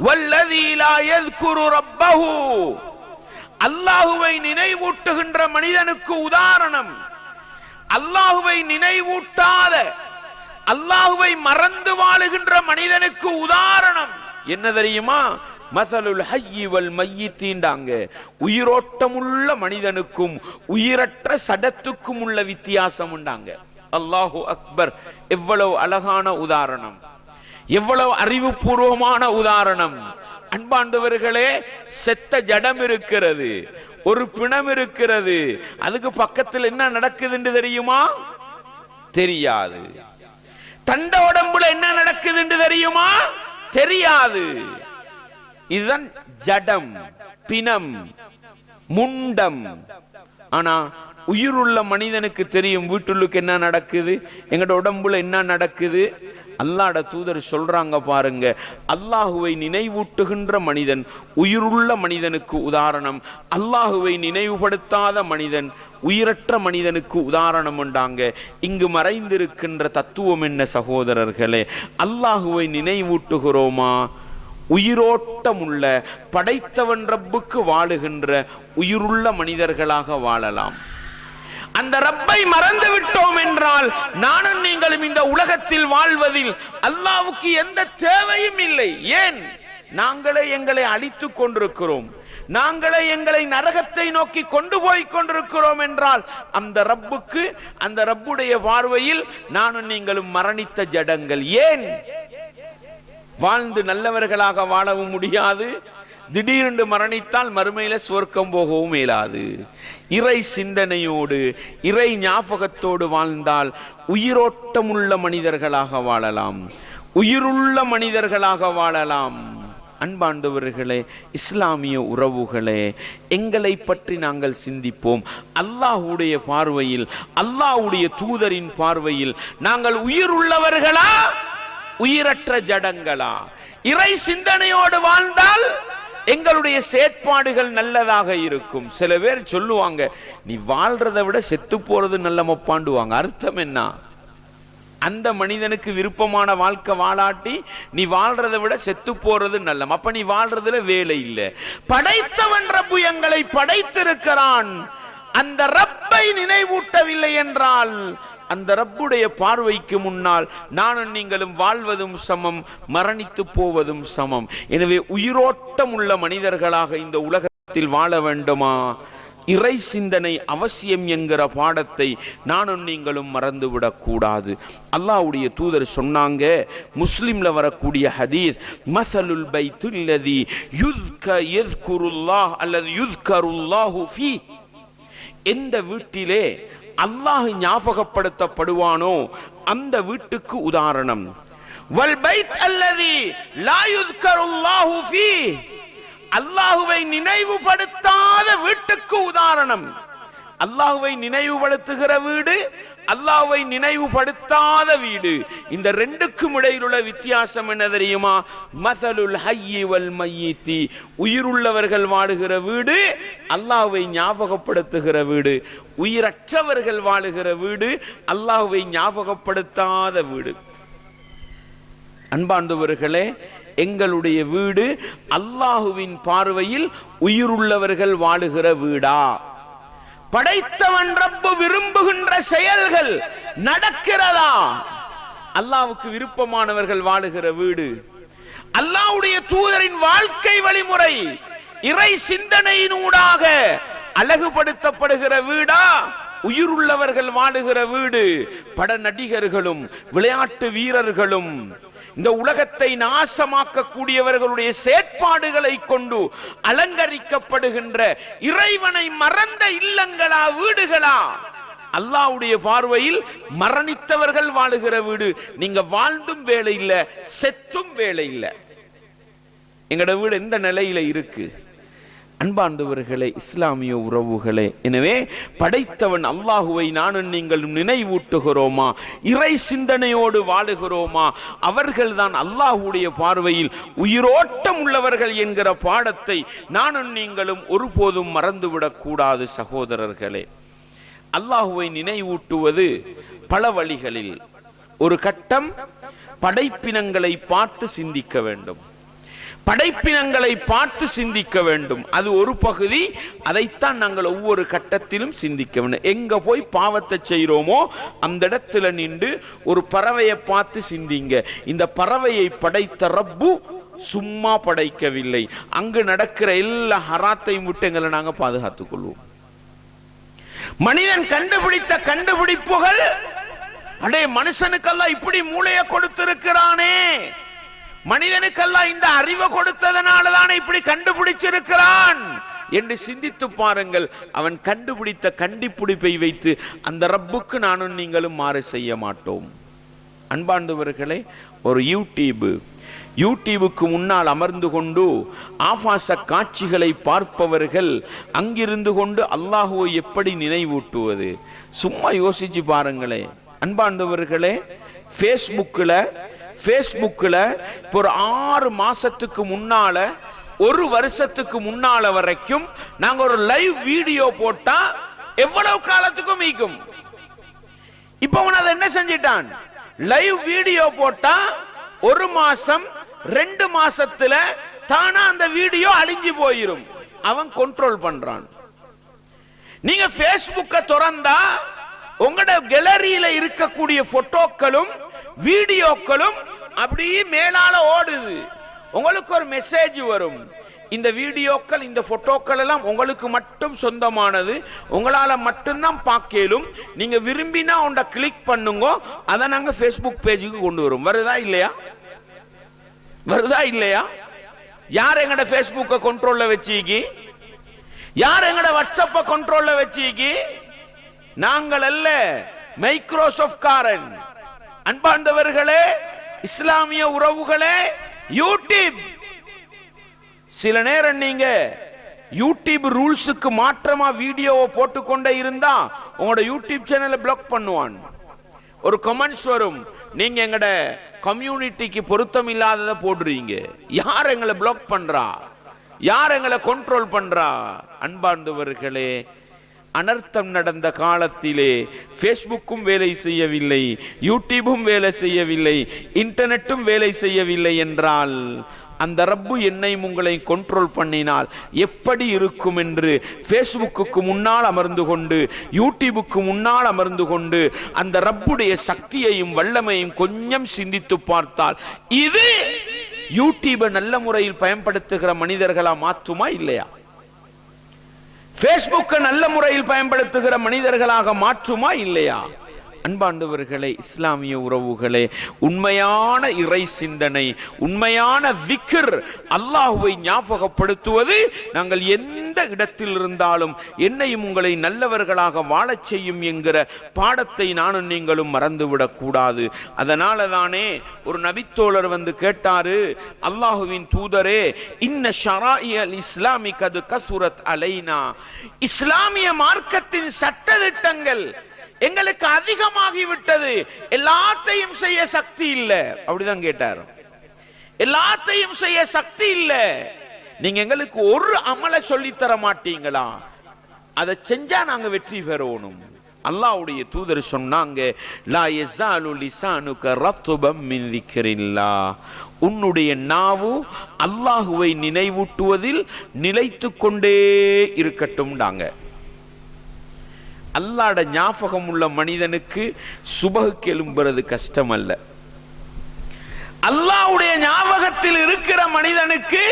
வல்லதீ லா யذ்குரு ரப்பஹு, அல்லாஹ்வை நினைவூட்டுகின்ற மனிதனுக்கு உதாரணம், அல்லாஹ்வை நினைவூட்டாத, அல்லாஹ்வை மறந்து வாழுகின்ற மனிதனுக்கு உதாரணம் என்ன தெரியுமா? மஸலுல் ஹய்யி வல் மய்யித்தீண்டாங்க, உயிரோட்டமுள்ள மனிதனுக்கும் உயிரற்ற சடத்துக்கும் உள்ள வித்தியாசம் உண்டாங்க. அல்லாஹு அக்பர்! எவ்வளவு அழகான உதாரணம், எவ்வளவு அறிவுபூர்வமான உதாரணம். அன்பாண்டவர்களே, செத்த ஜடம் இருக்கிறது, ஒரு பிணம் இருக்கிறது, அதுக்கு பக்கத்தில் என்ன நடக்குதுன்னு தெரியுமா? தெரியாது. தண்ட உடம்புல என்ன நடக்குதுன்னு தெரியுமா? தெரியாது. இதுதான் ஜடம், பிணம், முண்டம். ஆனா உயிருள்ள மனிதனுக்கு தெரியும் வீட்டுள்ளுக்கு என்ன நடக்குது, எங்கட உடம்புல என்ன நடக்குது. அல்லாஹ்வுடைய தூதர் சொல்றாங்க பாருங்க, அல்லாஹுவை நினைவூட்டுகின்ற மனிதன் உயிருள்ள மனிதனுக்கு உதாரணம், அல்லாஹுவை நினைவுபடுத்தாத மனிதன் உயிரற்ற மனிதனுக்கு உதாரணம் உண்டாங்க. இங்கு மறைந்திருக்கின்ற தத்துவம் என்ன சகோதரர்களே? அல்லாஹுவை நினைவூட்டுகிறோமா? உயிரோட்டம் உள்ள படைத்தவன் ரப்புக்கு வாழுகின்ற உயிருள்ள மனிதர்களாக வாழலாம். அந்த ரப்பை மறந்து விட்டோம் என்றால் நானும் நீங்களும் இந்த உலகத்தில் வாழ்வதில் அல்லாஹ்வுக்கு எந்த தேவையும் இல்லை. ஏன்? நாங்களே எங்களை அழித்துக் கொண்டிருக்கிறோம், நாங்களே எங்களை நரகத்தை நோக்கி கொண்டு போய் கொண்டிருக்கிறோம் என்றால் அந்த ரப்புக்கு, அந்த ரப்புடைய பார்வையில் நானும் நீங்களும் மரணித்த ஜடங்கள். ஏன்? வாழ்ந்து நல்லவர்களாக வாழவும் முடியாது, திடீரென்று மரணித்தால் மறுமையில சுவர்க்கம் போகவும் இயலாது. இறை சிந்தனையோடு இறை ஞாபகத்தோடு வாழ்ந்தால் உயிரோட்டமுள்ள மனிதர்களாக வாழலாம், உயிருள்ள மனிதர்களாக வாழலாம். அன்பாண்டவர்களே, இஸ்லாமிய உறவுகளே, எங்களை பற்றி நாங்கள் சிந்திப்போம். அல்லாஹ்வுடைய பார்வையில், அல்லாஹ்வுடைய தூதரின் பார்வையில் நாங்கள் உயிர் உள்ளவர்களா, உயிரற்ற ஜடங்களா? இறை சிந்தனையோடு வாழ்ந்தால் எங்களுடைய செயற்பாடுகள் நல்லதாக இருக்கும். சில பேர் சொல்லுவாங்க, நீ வாழ்றதை விட செத்து போறது நல்ல மப்பாண்டுவாங்க. அர்த்தம் என்ன? அந்த மனிதனுக்கு விருப்பமான வாழ்க்கை வாழாட்டி நீ வாழ்றதை விட செத்து போறது நல்ல. அப்ப நீ வாழ்றதுல வேலை இல்லை. படைத்தவன் ரப்பு எங்களை படைத்திருக்கிறான். அந்த ரப்பை நினைவூட்டவில்லை என்றால் அந்த ரப்புடைய பார்வைக்கு முன்னால் நானும் நீங்களும் வாழ்வதும் சமம், மரணித்து போவதும் சமம். எனவே உயிரோட்டம் உள்ள மனிதர்களாக இந்த உலகத்தில் வாழ வேண்டுமா? இறை சிந்தனை அவசியம் என்கிற பாடத்தை நானும் நீங்களும் மறந்துவிடக் கூடாது. அல்லாஹ்வுடைய தூதர் சொன்னாங்க, முஸ்லிம்ல வரக்கூடிய ஹதீஸ், மஸலுல் பைத்துல்லதி யுஸ்கருல்லாஹ் அல்லது யுஸ்கருல்லாஹு ஃபீ, எந்த வீட்டிலே அல்லாஹ் ஞாபகப்படுத்தப்படுவானோ அந்த வீட்டுக்கு உதாரணம். வல் பைத் அல்லதி லா யுஸ்கருல்லாஹு ஃபீ, அல்லாஹ்வை நினைவுபடுத்தாத வீட்டுக்கு உதாரணம். அல்லாஹ்வை நினைவுபடுத்துகிற வீடு, அல்லாஹ்வை நினைவுபடுத்தாத வீடு, இந்த ரெண்டுக்கும் இடையிலுள்ள வித்தியாசம் என்ன தெரியுமா? மஸலுல் ஹய்யி வல் மய்யித்தி, உயிருள்ளவர்கள் வாழுகிற வீடு அல்லாஹ்வை ஞாபகப்படுத்துகிற வீடு, உயிரற்றவர்கள் வாழுகிற வீடு அல்லாஹ்வை ஞாபகப்படுத்தாத வீடு. அன்பார்ந்தவர்களே, எங்களுடைய வீடு அல்லாஹுவின் பார்வையில் உயிருள்ளவர்கள் வாழுகிற வீடா? படைத்தவன் ரப்பு விரும்புகின்ற செயல்கள் நடக்கிறதா? அல்லாஹ்வுக்கு விருப்பமானவர்கள் வாழுகிற வீடு, அல்லாஹ்வுடைய தூதரின் வாழ்க்கை வழிமுறை இறை சிந்தனையினூடாக அழகுபடுத்தப்படுகிற வீடா? உயிருள்ளவர்கள் வாழுகிற வீடு பட நடிகர்களும் விளையாட்டு வீரர்களும் இந்த உலகத்தை நாசமாக்க கூடியவர்களுடைய செயற்பாடுகளை கொண்டு அலங்கரிக்கப்படுகின்ற இறைவனை மறந்த இல்லங்களா, வீடுகளா? அல்லாஹ்வுடைய பார்வையில் மரணித்தவர்கள் வாழுகிற வீடு. நீங்க வாழ்ந்தும் வேலை இல்லை, செத்தும் வேலை இல்லை. எங்கட வீடு எந்த நிலையில இருக்கு? அன்பார்ந்தவர்களே, இஸ்லாமிய உறவுகளே, எனவே படைத்தவன் அல்லாஹுவை நானும் நீங்கள் நினைவூட்டுகிறோமா? இறை சிந்தனையோடு வாழுகிறோமா? அவர்கள்தான் அல்லாஹுடைய பார்வையில் உயிரோட்டம் உள்ளவர்கள் என்கிற பாடத்தை நானும் நீங்களும் ஒருபோதும் மறந்துவிடக் கூடாது சகோதரர்களே. அல்லாஹுவை நினைவூட்டுவது பல வழிகளில். ஒரு கட்டம் படைப்பினங்களை பார்த்து சிந்திக்க வேண்டும், படைப்பினங்களை பார்த்து சிந்திக்க வேண்டும். அது ஒரு பகுதி. அதைத்தான் நாங்கள் ஒவ்வொரு கட்டத்திலும் சிந்திக்க வேண்டும். எங்க போய் பாவத்தை செய்கிறோமோ அந்த இடத்துல நின்று ஒரு பறவையை பார்த்து சிந்திங்க. இந்த பறவையை படைத்த ரப்பு சும்மா படைக்கவில்லை. அங்கு நடக்கிற எல்லா ஹராத்தையும் விட்டு எங்களை நாங்க பாதுகாத்துக் கொள்வோம். மனிதன் கண்டுபிடித்த கண்டுபிடிப்புகள் அடே மனுஷனுக்கெல்லாம் இப்படி மூளையை கொடுத்திருக்கிறானே, மனிதனுக்கெல்லாம் இந்த அறிவை கொடுத்ததனாலதானே இப்படி கண்டுபிடிச்சிருக்கிறான் என்று சிந்தித்து பாருங்கள். அவன் கண்டுபிடித்த கண்டுபிடிப்பை வைத்து அந்த ரப்புக்கு நானும் நீங்களும் மாறு செய்ய மாட்டோம். அன்பார்ந்தவர்களே, ஒரு யூடியூபுக்கு முன்னால் அமர்ந்து கொண்டு ஆபாச காட்சிகளை பார்ப்பவர்கள் அங்கிருந்து கொண்டு அல்லாஹுவை எப்படி நினைவூட்டுவது? சும்மா யோசிச்சு பாருங்களே. அன்பார்ந்தவர்களே, ஃபேஸ்புக்ல ஒரு 6 மாசத்துக்கு முன்னால, 1 வருஷத்துக்கு முன்னால வரைக்கும் நாங்க ஒரு லைவ் வீடியோ போட்டா எவ்வளவு காலத்துக்கும் மீக்கும். இப்ப அவன் அதை என்ன செஞ்சிட்டான்? லைவ் வீடியோ போட்டா 1 மாசம் 2 மாசத்துல தானா அந்த வீடியோ அழிஞ்சு போயிரும். அவன் கண்ட்ரோல் பண்றான். நீங்க ஃபேஸ்புக்கை திறந்தா உங்களோட கேலரியில இருக்கக்கூடிய போட்டோக்களும் வீடியோக்களும் அப்படியே மேலால ஓடுது. உங்களுக்கு ஒரு மெசேஜ் வரும், இந்த வீடியோக்கள் இந்த போட்டோக்கள் எல்லாம் உங்களுக்கு மட்டும் சொந்தமானது, உங்களால மட்டும்தான் பார்க்கலும், நீங்க விரும்பினா உண்ட கிளிக் பண்ணுங்க, அதை நாங்க ஃபேஸ்புக் பேஜுக்கு கொண்டு வரும். வருதா இல்லையா? யார் எங்கட ஃபேஸ்புக்கை கண்ட்ரோல்ல வச்சிக்கி? யார் எங்கட வாட்ஸ்அப்பை கண்ட்ரோல்ல வச்சிக்கி? நாங்கள் அல்ல, மைக்ரோசாஃப்ட் காரன். அன்பார்ந்தவர்களே, இஸ்லாமிய உறவுகளே, யூடியூப் சில நேரம் நீங்க யூடியூப் ரூல்ஸுக்கு மாற்றமா வீடியோவை போட்டுக்கொண்டே இருந்தா உங்களோட யூடியூப் சேனலை பிளாக் பண்ணுவான். ஒரு கமெண்ட்ஸ் வரும், நீங்க எங்கட கம்யூனிட்டிக்கு பொருத்தம் இல்லாததை போடுறீங்க. யார் எங்களை பிளாக் பண்றா? யார் எங்களை கண்ட்ரோல் பண்றா? அன்பார்ந்தவர்களே, அனர்த்தம் நடந்த காலத்திலே ஃபேஸ்புக்கும் வேலை செய்யவில்லை, யூடியூபும் வேலை செய்யவில்லை, இன்டர்நெட்டும் வேலை செய்யவில்லை என்றால் அந்த ரப்பு என்னை உங்களை கண்ட்ரோல் பண்ணினால் எப்படி இருக்கும் என்று ஃபேஸ்புக்கு முன்னால் அமர்ந்து கொண்டு, யூடியூபுக்கு முன்னால் அமர்ந்து கொண்டு அந்த ரப்புடைய சக்தியையும் வல்லமையும் கொஞ்சம் சிந்தித்து பார்த்தால் இது யூடியூபை நல்ல முறையில் பயன்படுத்துகிற மனிதர்களா மாற்றுமா இல்லையா? ஃபேஸ்புக்கை நல்ல முறையில் பயன்படுத்துகிற மனிதர்களாக மாற்றுமா இல்லையா? அன்பார்ந்தவர்களே, இஸ்லாமிய உறவுகளே, உண்மையான இறை சிந்தனை, உண்மையான திக்ர், அல்லாஹுவை ஞாபகப்படுத்துவது நாங்கள் எந்த இடத்தில் இருந்தாலும் என்னையும் உங்களை நல்லவர்களாக வாழச் செய்யும் என்கிற பாடத்தை நானும் நீங்களும் மறந்துவிடக் கூடாது. அதனால தானே ஒரு நபித்தோழர் வந்து கேட்டாரு, அல்லாஹுவின் தூதரே, இன்ன ஷராஇல் இஸ்லாமி கது கசுரத் அலைனா, இஸ்லாமிய மார்க்கத்தின் சட்டதிட்டங்கள் எங்களுக்கு அதிகமாகிவிட்டது, எல்லாத்தையும் செய்ய சக்தி இல்ல. அப்படிதான் கேட்டார். எல்லாத்தையும் செய்ய சக்தி இல்ல, நீங்க எங்களுக்கு ஒரு அமலை சொல்லித்தர மாட்டீங்களா? அதை செஞ்சா நாங்க வெற்றி பெறணும். அல்லாஹ்வுடைய தூதர் சொன்னாங்க, லா யஸாலு லிசானுக ரத்பம் மின் திக்ரில்லாஹ், உன்னுடைய நாவு அல்லாஹுவை நினைவூட்டுவதில் நிலைத்து கொண்டே இருக்கட்டும்டாங்க. அல்லாஹ்வுடைய ஞாபகம் உள்ள மனிதனுக்கு சுபஹுக்கு எழும்புறது கஷ்டம் அல்ல. அல்லாஹ்வுடைய ஞாபகத்தில் இருக்கிற மனிதனுக்கு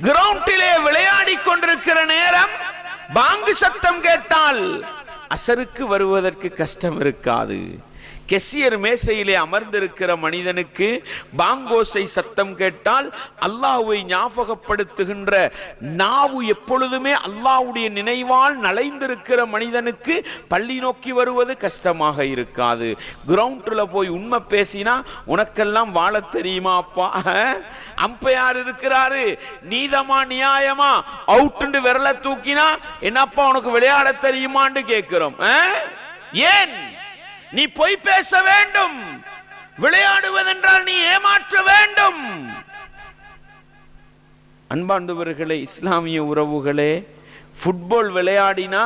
கிரவுண்டிலே விளையாடி கொண்டிருக்கிற நேரம் பாங்கு சத்தம் கேட்டால் அசருக்கு வருவதற்கு கஷ்டம் இருக்காது. கெசியர் மேசையிலே அமர்ந்திருக்கிற மனிதனுக்கு பாங்கோசை சத்தம் கேட்டால் அல்லாஹ்வை ஞாபகப்படுத்துகின்ற நாவு எப்பொழுதுமே அல்லாஹ்வுடைய நினைவால் நலைந்திருக்கிற மனிதனுக்கு பள்ளி நோக்கி வருவது கஷ்டமாக இருக்காது. கிரவுண்ட்ல போய் உண்மை பேசினா உனக்கெல்லாம் வாழ தெரியுமா அப்பா? அம்பையார் இருக்கிறாரு, நீதமா நியாயமா அவுட் விரல தூக்கினா என்னப்பா உனக்கு விளையாட தெரியுமான்னு கேட்கிறோம். ஏன் நீ பொய் பேச வேண்டும்? விளையாடுவதென்றால் நீ ஏமாற்ற வேண்டும். அன்பார்ந்தவர்களே, இஸ்லாமிய உறவுகளே, ஃபுட்பால் விளையாடினா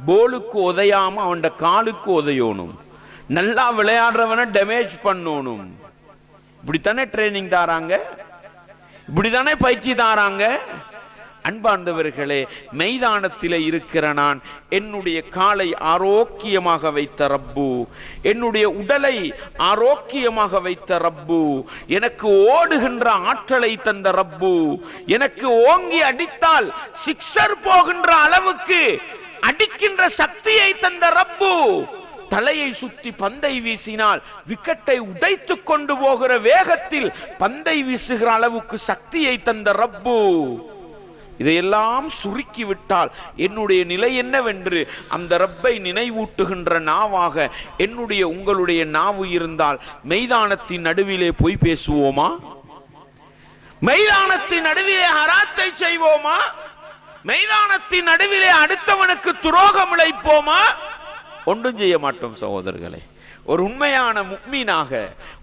போலுக்கு உதையாம அவன் காலுக்கு உதையணும். நல்லா விளையாடுறவனை டேமேஜ் பண்ணணும். இப்படித்தானே ட்ரைனிங் தாராங்க, இப்படித்தானே பயிற்சி தாராங்க. அன்பார்ந்தவர்களே, மைதானத்திலே இருக்கிற நான் என்னுடைய காலை ஆரோக்கியமாக வைத்த ரப்பு, என்னுடைய உடலை ஆரோக்கியமாக வைத்த ரப்பு, எனக்கு ஓடுகின்ற ஆற்றலை தந்த ரப்பு, எனக்கு ஓங்கி அடித்தால் சிக்ஸர் போகின்ற அளவுக்கு அடிக்கின்ற சக்தியை தந்த ரப்பு, தலையை சுத்தி பந்தை வீசினால் விக்கெட்டை உடைத்து கொண்டு போகிற வேகத்தில் பந்தை வீசுகிற அளவுக்கு சக்தியை தந்த ரப்பு இதையெல்லாம் சுருக்கி விட்டால் என்னுடைய நிலை என்னவென்று அந்த ரப்பை நினைவூட்டுகின்ற நாவாக என்னுடைய உங்களுடைய நாவு இருந்தால் மைதானத்தின் நடுவிலே போய் பேசுவோமா? மைதானத்தின் நடுவிலே ஹராத்தை செய்வோமா? மைதானத்தின் நடுவிலே அடுத்தவனுக்கு துரோகம் இழைப்போமா? ஒன்றும் செய்ய மாட்டோம் சகோதரர்களே. ஒரு உண்மையான முக்மீனாக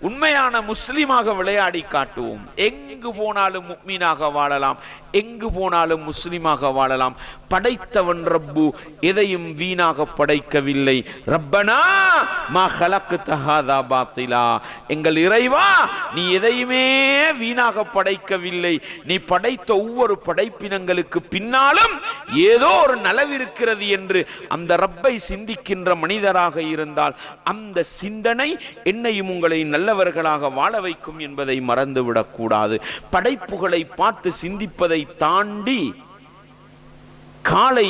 உண்மையான முஸ்லிமாக விளையாடி காட்டுவோம். எங்கு போனாலும் முக்மீனாக வாழலாம், எங்கு போனாலும் முஸ்லிமாக வாழலாம். படைத்தவன் ரப்பு எதையும் வீணாக படைக்கவில்லை. ரப்பனா மா ஹலக்த ஹாதா பாத்திலா, எங்கள் இறைவா நீ எதையுமே வீணாக படைக்கவில்லை. நீ படைத்த ஒவ்வொரு படைப்பினங்களுக்கு பின்னாலும் ஏதோ ஒரு நலவிருக்கிறது என்று அந்த ரப்பை சிந்திக்கின்ற மனிதராக இருந்தால் அந்த சிந்தனை என்னையும் உங்களை நல்லவர்களாக வாழ வைக்கும் என்பதை மறந்துவிடக் கூடாது. படைப்புகளை பார்த்து சிந்திப்பதை தாண்டி காலை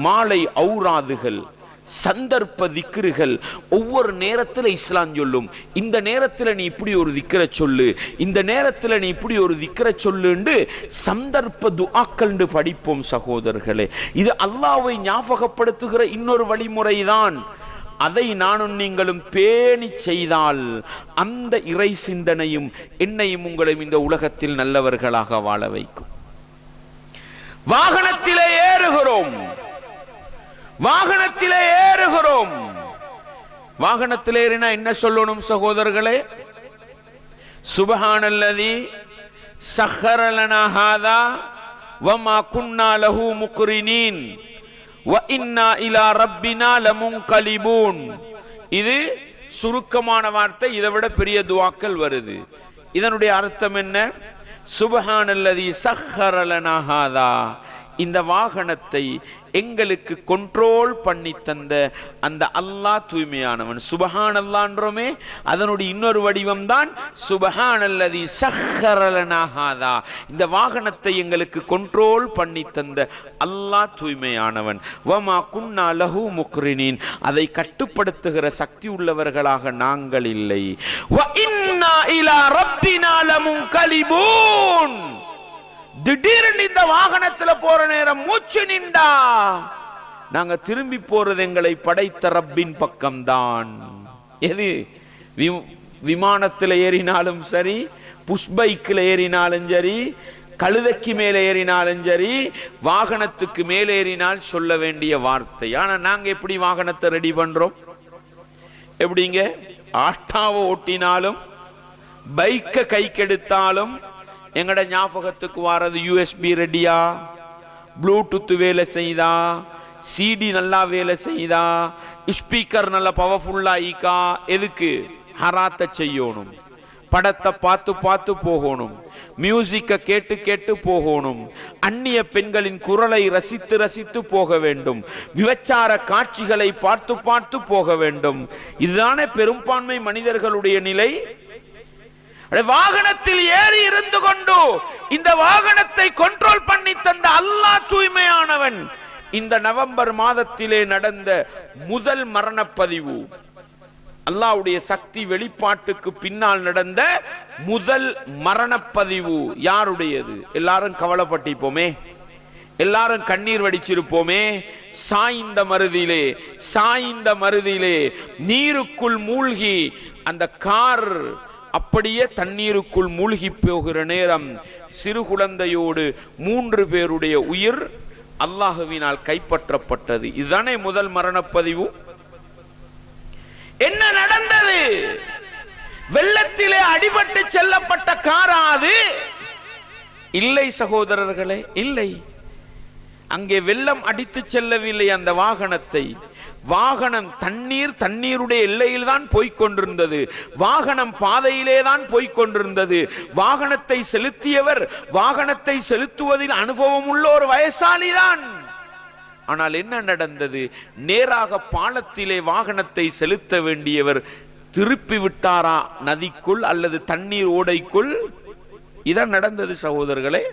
மாலை ஔராதுகள், சந்தர்ப்ப திக்ருகள் ஒவ்வொரு நேரத்தில் இஸ்லாம் சொல்லும். இந்த நேரத்தில் நீ இப்படி ஒரு திக்ர சொல்லு, இந்த நேரத்தில் நீ இப்படி ஒரு திக்ர சொல்லுண்டு சந்தர்ப்ப துஆக்கள் படிப்போம் சகோதரர்களே. இது அல்லாஹ்வை ஞாபகப்படுத்துகிற இன்னொரு வழிமுறைதான். அதை நானும் நீங்களும் பேணி செய்தால் அந்த இறை சிந்தனையும் என்னையும் உங்களையும் இந்த உலகத்தில் நல்லவர்களாக வாழ வைக்கும். வாகனத்திலே ஏறுகிறோம், வாகனத்திலே ஏறுகிறோம். வாகனத்தில் ஏறினா என்ன சொல்லணும் சகோதரர்களே? சுப்ஹானல்லதி சஹ்ஹர லனா ஹாதா வமா குன்னா லஹு முக்ரினீன் வ இன்னா இலா ரப்பினா லமுன்கலிபூன். இது சுருக்கமான வார்த்தை. இதை விட பெரிய துஆக்கள் வருது. இதனுடைய அர்த்தம் என்ன? சுப்ஹானல்லதி சஹ்ஹர லனா ஹாதா, இந்த வாகனத்தை எங்களுக்கு கண்ட்ரோல் பண்ணி தந்த அந்த அல்லாஹ் தூய்மையானவன். சுப்ஹானல்லாஹ்ன்றோமே, அதனுடைய இன்னொரு வடிவம் தான் சுப்ஹானல்லதி சஹ்ஹர லனா ஹாதா, இந்த வாகனத்தை எங்களுக்கு கண்ட்ரோல் பண்ணி தந்த அல்லாஹ் தூய்மையானவன். வமா குன்னா லஹு முக்ரினீன், அதை கட்டுப்படுத்துகிற சக்தி உள்ளவர்களாக நாங்கள் இல்லை. வ இன்னா இலா ரப்பினா லமுன்கலிபூன், திடீர்னு இந்த வாகனத்துல போற நேரம் மூச்சு நின்றா நாங்க திரும்பி போறது எங்களை படைத்த ரப்பின் பக்கம்தான். எது விமானத்தில் ஏறினாலும் சரி, புஷ்பைக்கில் ஏறினாலும் சரி, கழுதைக்கு மேலே ஏறினாலும் சரி, வாகனத்துக்கு மேலே ஏறினால் சொல்ல வேண்டிய வார்த்தை. ஆனா நாங்க எப்படி வாகனத்தை ரெடி பண்றோம்? எப்படிங்க? ஆட்டாவை ஓட்டினாலும் பைக்கை கைக்கெடுத்தாலும் எங்கட ஞாபகத்துக்கு வாரது யூஎஸ்பி ரெடியா, ப்ளூடூத் வேலை செய்தா, சிடி நல்லா வேலை செய்தா, ஸ்பீக்கர் நல்ல பவர்ஃபுல்லா ஈக்கா. எதுக்கு? ஹராத்த செய்யணும். படத்தை பார்த்து பார்த்து போகணும், மியூசிக்கை கேட்டு கேட்டு போகணும், அந்நிய பெண்களின் குரலை ரசித்து ரசித்து போக வேண்டும், விபச்சார காட்சிகளை பார்த்து பார்த்து போக வேண்டும். இதுதானே பெரும்பான்மை மனிதர்களுடைய நிலை. வாகனத்தில் ஏறி இருந்து கொண்டு இந்த வாகனத்தை கண்ட்ரோல் பண்ணி தந்த அல்லாஹ் தூய்மையானவன். இந்த நவம்பர் மாதத்திலே நடந்த முதல் மரணப்பதிவு, அல்லாஹ்வுடைய சக்தி வெளிப்பாட்டுக்கு பின்னால் நடந்த முதல் மரணப்பதிவு யாருடையது? எல்லாரும் கவலைப்பட்டிருப்போமே, எல்லாரும் கண்ணீர் வடிச்சிருப்போமே. சாய்ந்த மருதிலே நீருக்குள் மூழ்கி அந்த கார் அப்படியே தண்ணீருக்குள் மூழ்கி போகிற நேரம் சிறு குழந்தையோடு 3 பேருடைய உயிர் அல்லாஹ்வினால் கைப்பற்றப்பட்டது. இதுதானே முதல் மரணப்பதிவு. என்ன நடந்தது? வெள்ளத்திலே அடிபட்டு செல்லப்பட்ட காராது? இல்லை சகோதரர்களே, இல்லை. அங்கே வெள்ளம் அடித்து செல்லவில்லை அந்த வாகனத்தை. வாகனம் தண்ணீருடைய எல்லையில் தான் போய்கொண்டிருந்தது. வாகனம் பாதையிலே தான் போய்கொண்டிருந்தது. வாகனத்தை செலுத்தியவர் வாகனத்தை செலுத்துவதில் அனுபவம் உள்ள ஒரு வயசாளி தான். ஆனால் என்ன நடந்தது? நேராக பாலத்திலே வாகனத்தை செலுத்த வேண்டியவர் திருப்பி விட்டாரா நதிக்குள் அல்லது தண்ணீர் ஓடைக்குள்? இதான் நடந்தது சகோதரர்களே.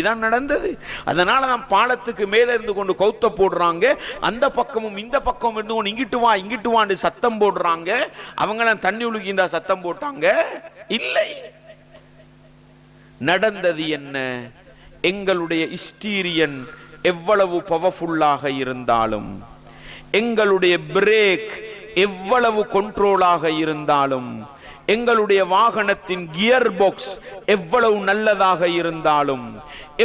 இதான் நடந்தது. அதனால தான் பாலத்துக்கு மேல இருந்து கொண்டு கௌத்த போடுறாங்க, அந்த பக்கமும் இந்த பக்கமும் இருந்து கொண்டு இங்கிட்டு வான்னு சத்தம் போடுறாங்க. அவங்களாம் தண்ணி உழுகிந்தா சத்தம் போட்டாங்க இல்லை. நடந்தது என்ன? எங்களுடைய ஸ்டீரியன் எவ்வளவு பவர்ஃபுல்லாக இருந்தாலும், எங்களுடைய பிரேக் எவ்வளவு கண்ட்ரோலாக இருந்தாலும், எங்களுடைய வாகனத்தின் கியர் பாக்ஸ் எவ்வளவு நல்லதாக இருந்தாலும்,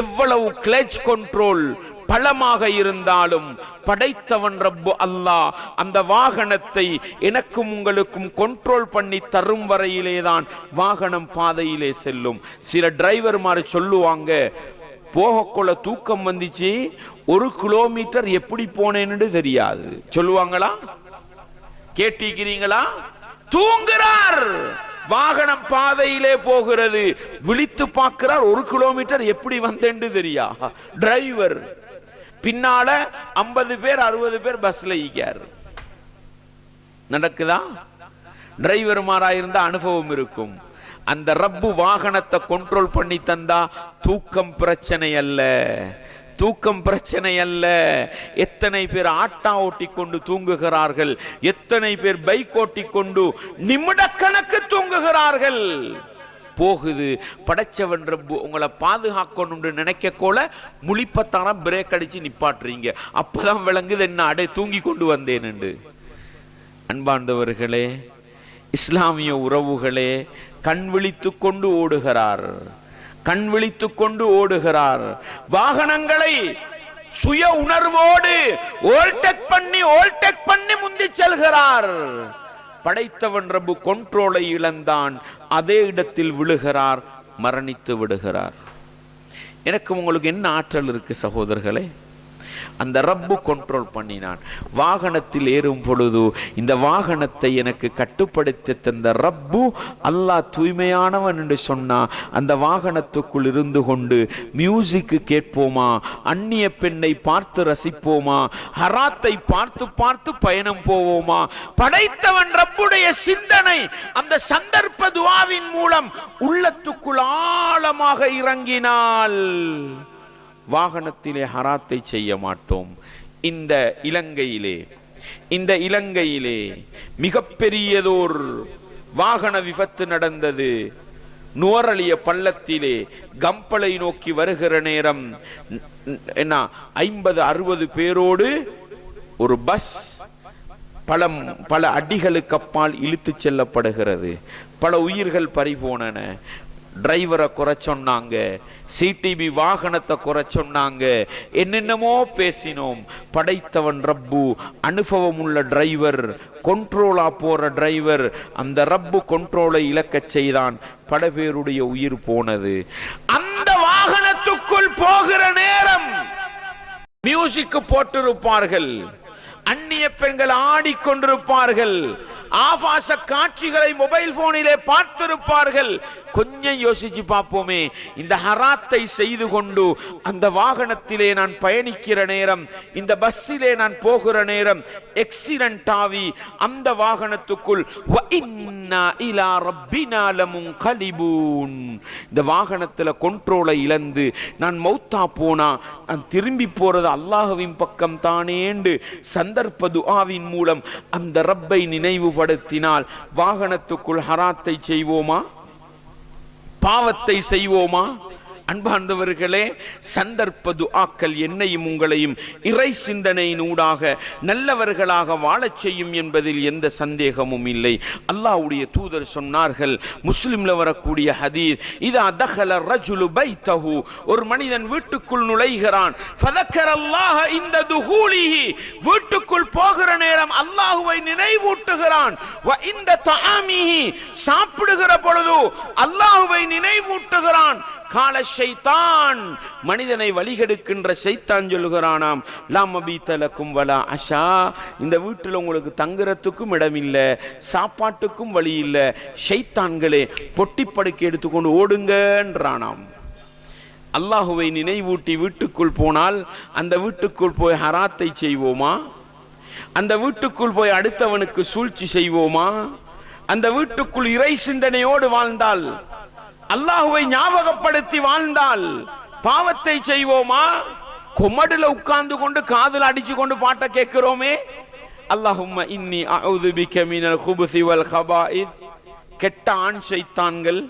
எவ்வளவு கிளட்ச் கண்ட்ரோல் பலமாக இருந்தாலும், படைத்தவன் ரப்பு அல்லாஹ் அந்த வாகனத்தை எனக்கும் உங்களுக்கும் கண்ட்ரோல் பண்ணி தரும் வரையிலே தான் வாகனம் பாதையிலே செல்லும். சில டிரைவர்மார் சொல்லுவாங்க, போகக்குள்ள தூக்கம் வந்துச்சு, 1 கிலோமீட்டர் எப்படி போனேன்னு தெரியாது சொல்லுவாங்களா? கேட்டிருக்கிறீங்களா? தூங்குறார், வாகனம் பாதையிலே போகிறது, விழித்து பார்க்கிறார், 1 கிலோமீட்டர் எப்படி வந்தேன்னு தெரியா. டிரைவர் பின்னால 50 பேர் 60 பேர் பஸ்ல ஈக்கார். நடக்குதா? டிரைவர் மாரா இருந்தா அனுபவம் இருக்கும். அந்த ரப்பு வாகனத்தை கண்ட்ரோல் பண்ணி தந்தா தூக்கம் பிரச்சனை அல்ல, தூக்கம் பிரச்சனை அல்ல. எத்தனை பேர் ஆட்டா ஓட்டி கொண்டு தூங்குகிறார்கள், எத்தனை பேர் பைக் ஓட்டி கொண்டு நிமிடக்கணக்கு தூங்குகிறார்கள். போகுது. படைச்சவன் ரப்பு உங்களை பாதுகாக்கணும்னு நினைக்க கோல முழிப்பத்தான பிரேக் அடிச்சு நிப்பாட்டுறீங்க. அப்பதான் விளங்குது என்ன அடை தூங்கி கொண்டு வந்தேன். அன்பார்ந்தவர்களே, இஸ்லாமிய உறவுகளே, கண் விழித்து கொண்டு ஓடுகிறார், கண் விழித்து கொண்டு ஓடுகிறார். வாகனங்களை சுய உணர்வோடு ஓல்டெக் பண்ணி முந்தி செல்கிறார். படைத்தவன் ரப்பு கண்ட்ரோலை இழந்தான், அதே இடத்தில் விழுகிறார், மரணித்து விடுகிறார். எனக்கு உங்களுக்கு என்ன ஆற்றல் இருக்கு சகோதரர்களே? அந்த ரப்பு கண்ட்ரோல் பண்ணினான். வாகனத்தில் ஏறும் பொழுது இந்த வாகனத்தை எனக்கு கட்டுப்படுத்தி தந்த ரப்பு அல்லாஹ் தூய்மையானவன் என்று சொன்னா, அந்த வாகனத்துக்குள் இருந்து கொண்டு மியூசிக் கேட்போமா, அந்நிய பெண்ணை பார்த்து ரசிப்போமா, ஹராத்தை பார்த்து பார்த்து பயணம் போவோமா? படைத்தவன் ரப்புடைய சிந்தனை அந்த சந்தர்ப்ப துஆவின் மூலம் உள்ளத்துக்குள் ஆழமாக இறங்கினால் வாகனத்திலே ஹராத்தை செய்ய மாட்டோம். இந்த இலங்கையிலே மிகப்பெரியதோர் வாகன விபத்து நடந்தது. நுவரலிய பள்ளத்திலே கம்பளை நோக்கி வருகிற நேரம் என்ன 50-60 பேரோடு ஒரு பஸ் பல அடிகளுக்கு அப்பால் இழுத்து செல்லப்படுகிறது. பல உயிர்கள் பறிபோனன. டிரைவரை குறை சொன்னாங்க, சிடிபி வாகனத்தை குறை சொன்னாங்க, என்னென்னமோ பேசினோம். படைத்தவன் ரப்பு அனுபவம் உள்ள டிரைவர், கண்ட்ரோலா போற டிரைவர், அந்த ரப்பு கண்ட்ரோலை இழக்க செய்தான். பல பேருடைய உயிர் போனது. அந்த வாகனத்துக்குள் போகிற நேரம் மியூசிக் போட்டிருப்பார்கள், அந்நிய பெண்கள் ஆடிக்கொண்டிருப்பார்கள், ஆபாச காட்சிகளை மொபைல் போனிலே பார்த்திருப்பார்கள். கொஞ்சம் யோசிச்சு பார்ப்போமே, இந்த ஹராத்தை செய்து கொண்டு அந்த வாகனத்திலே நான் பயணிக்கிற நேரம், இந்த பஸ்ஸிலே நான் போகிற நேரம் எக்ஸிடென்ட் ஆகி அந்த வாகனத்துக்குள் இந்த வாகனத்துல கண்ட்ரோலை இழந்து நான் மௌத்தா போனா நான் திரும்பி போறது அல்லாஹ்வின் பக்கம் தானேண்டு சந்தர்ப்ப துஆவின் மூலம் அந்த ரப்பை நினைவுபடுத்தினால் வாகனத்துக்குள் ஹராத்தை செய்வோமா, பாவத்தை செய்வோமா? அன்பார்ந்தவர்களே, சந்தர்ப்ப துஆக்கள் என்னையும் உங்களையும் இறை சிந்தனையினூடாக நல்லவர்களாக வாழச் செய்யும் என்பதில் எந்த சந்தேகமும் இல்லை. அல்லாஹ்வுடைய தூதர் சொன்னார்கள், முஸ்லிம்ல வரக்கூடிய ஹதீஸ், இதா தഖல الرجل بيته, ஒரு மனிதன் வீட்டுக்குள் நுழைகிறான், ஃபதக்கரல்லாஹ இந்த துஹூலிஹி, வீட்டுக்குள் போகிற நேரம் அல்லாஹ்வை நினைவூட்டுகிறான், வ இந்த தஆமிஹி, சாப்பிடுகிற பொழுது அல்லாஹ்வை நினைவூட்டுகிறான். கால ஷைத்தான், மனிதனை வழிகெடுக்கின்ற ஷைத்தான் சொல்லுகிறானாம், லா மபீத லக்கும் வலா அஷா, இந்த வீட்டில் உங்களுக்கு தங்குறதுக்கும் இடம் இல்லை, சாப்பாட்டுக்கும் வழி இல்லை, ஷைத்தான்களே பொட்டி படுக்கை எடுத்துக்கொண்டு ஓடுங்கன்றானாம். அல்லாஹுவை நினைவூட்டி வீட்டுக்குள் போனால் அந்த வீட்டுக்குள் போய் ஹராத்தை செய்வோமா? அந்த வீட்டுக்குள் போய் அடுத்தவனுக்கு சூழ்ச்சி செய்வோமா? அந்த வீட்டுக்குள் இறை சிந்தனையோடு வாழ்ந்தால், அல்லாஹுவை ஞாபகப்படுத்தி வாழ்ந்தால் பாவத்தை செய்வோமா? கொமடுல உட்கார்ந்து கொண்டு காதுல அடிச்சு கொண்டு பாட்டை கேட்கிறோமே. அல்லாஹும்ம இன்னி அஊது பிக மினல் குபுஸி வல் கபாயிஸ், கெட்ட ஆண் சைத்தான்கள்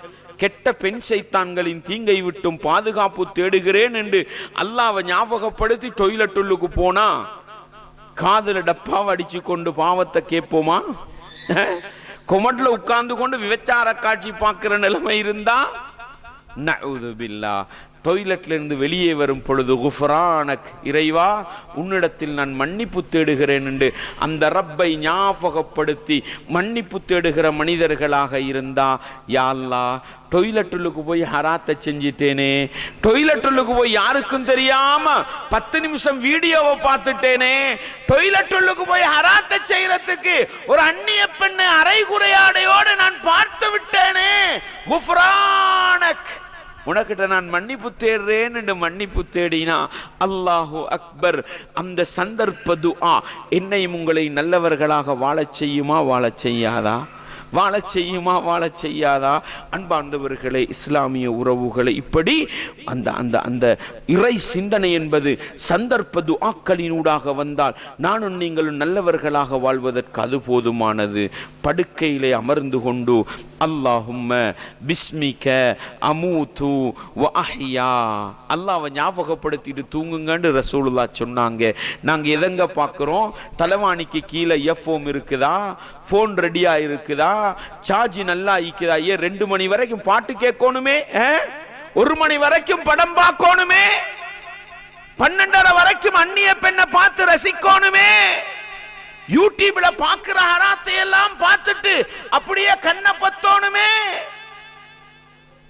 கெட்ட பெண் சைத்தான்களின் தீங்கை விட்டும் பாதுகாப்பு தேடுகிறேன் என்று அல்லாஹ்வை ஞாபகப்படுத்தி டொய்லெட்டுள்ளுக்கு போனா காதுல டப்பாவை அடிச்சு கொண்டு பாவத்தை கேட்போமா? கொமட்ல உட்கார்ந்து கொண்டு விபச்சார காட்சி பார்க்கிற நிலைமை இருந்தா நஊது பில்லாஹ். டொய்லெட்ல இருந்து வெளியே வரும் பொழுது குஃப்ரானக், இறைவா உன்னிடத்தில் நான் மன்னிப்பு தேடுகிறேன் என்று அந்த ரப்பை ஞாபகப்படுத்தி மன்னிப்பு தேடுகிற மனிதர்களாக இருந்தா, யா அல்லாஹ் டொய்லெட்டுக்கு போய் ஹராத்தை செஞ்சிட்டேனே, டொய்லெட்டுக்கு போய் யாருக்கும் தெரியாம 10 நிமிஷம் வீடியோவை பார்த்துட்டேனே, டொய்லெட்டுக்கு போய் ஹராத்தை செய்யறதுக்கு ஒரு அந்நிய பெண்ணை அரைகுறையாடையோடு நான் பார்த்து விட்டேனே, குஃப்ரானக் உனக்கிட்ட நான் மன்னிப்பு தேடுறேன் என்று மன்னிப்பு தேடினா அல்லாஹு அக்பர். அந்த சந்தர்ப்ப துஆ என்னையும் உங்களை நல்லவர்களாக வாழச் செய்யுமா வாழச் செய்யாதா? வாழச் செய்யுமா வாழச் செய்யாதா? அன்பார்ந்தவர்களே, இஸ்லாமிய உறவுகளை இப்படி அந்த அந்த அந்த இறை சிந்தனை என்பது சந்தர்ப்ப துஆக்களினூடாக வந்தால் நானும் நீங்களும் நல்லவர்களாக வாழ்வதற்கு அது போதுமானது. படுக்கையிலே அமர்ந்து கொண்டு அல்லாஹும்ம பிஸ்மிக அமூது வ அஹ்யா, அல்லாஹ்வை ஞாபகப்படுத்திட்டு தூங்குங்கன்னு ரசூலுல்லாஹ் சொன்னாங்க. நாங்க எதங்க பார்க்கிறோம்? தலைவாணிக்கு கீழே எஃப்எம் இருக்குதா, போன் ரெடியா இருக்குதா, சார்ஜ் நல்லா இருக்குதா? 2 மணி வரைக்கும் பாட்டு கேட்கணுமே, 1 மணி வரைக்கும் படம் பார்க்கணுமே, 12:30 வரைக்கும் அந்நிய பெண்ணை பார்த்து ரசிக்கணுமே, யூடியூப்ல பார்க்கிற ஹராத்தை எல்லாம் பார்த்துட்டு அப்படியே கண்ணை பத்தோணுமே.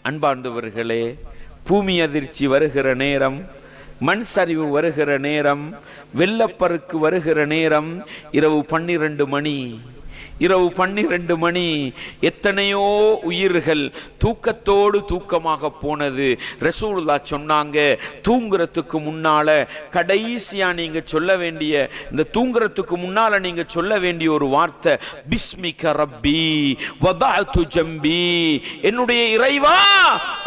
அன்பார்ந்தவர்களே, பூமி அதிர்ச்சி வருகிற நேரம், மண் சரிவு வருகிற நேரம், வெள்ளப்பருக்கு வருகிற நேரம் இரவு 12 மணி. இரவு 12 மணி. எத்தனையோ உயிர்கள் தூக்கத்தோடு தூக்கமாக போனது. ரசூலுல்லாஹ் சொன்னாங்க, தூங்குறதுக்கு முன்னால கடைசியா நீங்க சொல்ல வேண்டிய, இந்த தூங்குறதுக்கு முன்னால நீங்க சொல்ல வேண்டிய ஒரு வார்த்தை, பிஸ்மிக ரப்பி வதஅது ஜம்பி, என்னுடைய இறைவா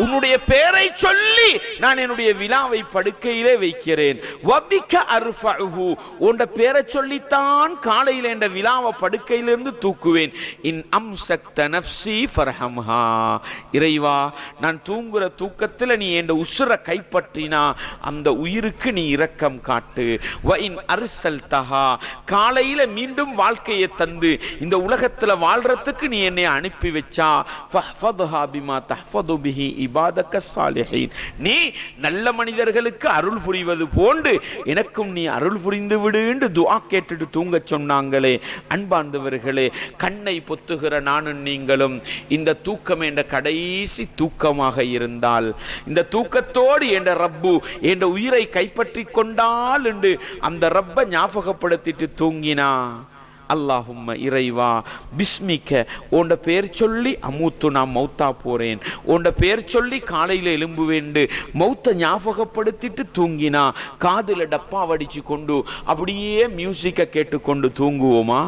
உன்னுடைய பெயரை சொல்லி நான் என்னுடைய விலாவை படுக்கையிலே வைக்கிறேன். வபிக அர்ஃபஉஹு, உன்னுடைய பெயரை சொல்லித்தான் காலையில என்ற விலாவை படுக்கையிலிருந்து தூக்குவேன். இன் அம்சக்த நஃப்ஸி ஃபர்ஹம்ஹா, இறைவா நான் தூங்குற தூக்கத்தில் நீ என் உசுரை கைப்பற்றினா அந்த உயிருக்கு நீ இரக்கம் காட்டு. வ இன் அர்சல்தஹா, காலையில மீண்டும் வாழ்க்கையை தந்து இந்த உலகத்துல வாழ்றதுக்கு நீ என்னை அனுப்பி வச்சா ஃபஹ்ஃபத்ஹா பிமா தஹ்ஃபது பிஹி இபாதக ஸாலிஹீன், நீ நல்ல மனிதர்களுக்கு அருள் புரிவது போன்று எனக்கும் நீ அருள் புரிந்து விடு என்று துஆ கேட்டுட்டு தூங்க சொன்னாங்களே. அன்பார்ந்தவர்களே, கண்ணை பொத்துகிற நானும் நீங்களும் இந்த தூக்கம் என்ற கடைசி தூக்கமாக இருந்தால், இந்த தூக்கத்தோடு என்ற ரப்பு என்ற உயிரை கைப்பற்றி கொண்டால் என்று அந்த ரப்பை ஞாபகப்படுத்திட்டு தூங்கினா, அல்லாஹும்ம இறைவா பிஸ்மிக்க உன்ட பேர் சொல்லி அமூத்து நான் மௌத்தா போறேன், உன்ட பேர் சொல்லி காலையில எலும்புவேண்டு மௌத்த ஞாபகப்படுத்திட்டு தூங்கினா காதுல டப்பா வடிச்சு கொண்டு அப்படியே மியூசிக்கை கேட்டுக்கொண்டு தூங்குவோமா?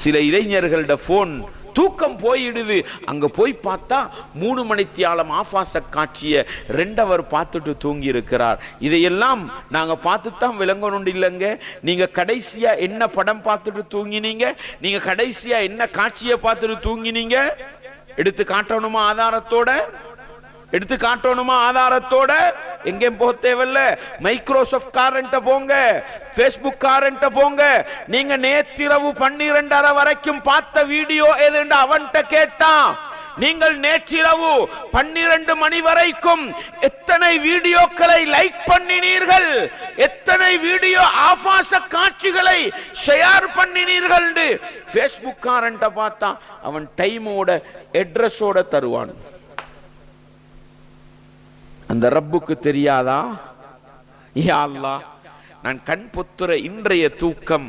சில இளைஞர்களோட போன் தூக்கம் போயிடுது. அங்க போய் பார்த்தா 3 மணித்தியாலம் ஆபாச காட்சியை 2 அவர் பார்த்துட்டு தூங்கி இருக்கிறார். இதையெல்லாம் நாங்க பார்த்துத்தான் விளங்கணும் இல்லைங்க. நீங்க கடைசியா என்ன படம் பார்த்துட்டு தூங்கினீங்க? நீங்க கடைசியா என்ன காட்சியை பார்த்துட்டு தூங்கினீங்க? எடுத்து காட்டணுமா ஆதாரத்தோட? எடுத்து காட்டணுமா ஆதாரத்தோட? எங்கேயும் போக தேவையில்ல. மைக்ரோசாஃப்ட் காரண்ட போங்க, பேஸ்புக் காரண்ட போங்க. நீங்க நேற்றிரவு 12:30 வரைக்கும் பார்த்த வீடியோ எதுன்னு அவன்கிட்ட கேட்டா, நீங்கள் நேற்றிரவு 12 மணி வரைக்கும் எத்தனை வீடியோக்களை லைக் பண்ணினீர்கள், எத்தனை வீடியோ ஆபாச காட்சிகளை ஷேர் பண்ணினீர்கள் பேஸ்புக் காரண்ட பார்த்தா அவன் டைமோட அட்ரஸோட தருவான். அந்த ரப்புக்கு தெரியாதா? யா அல்லாஹ், நான் கண் பொத்துற இன்றைய தூக்கம்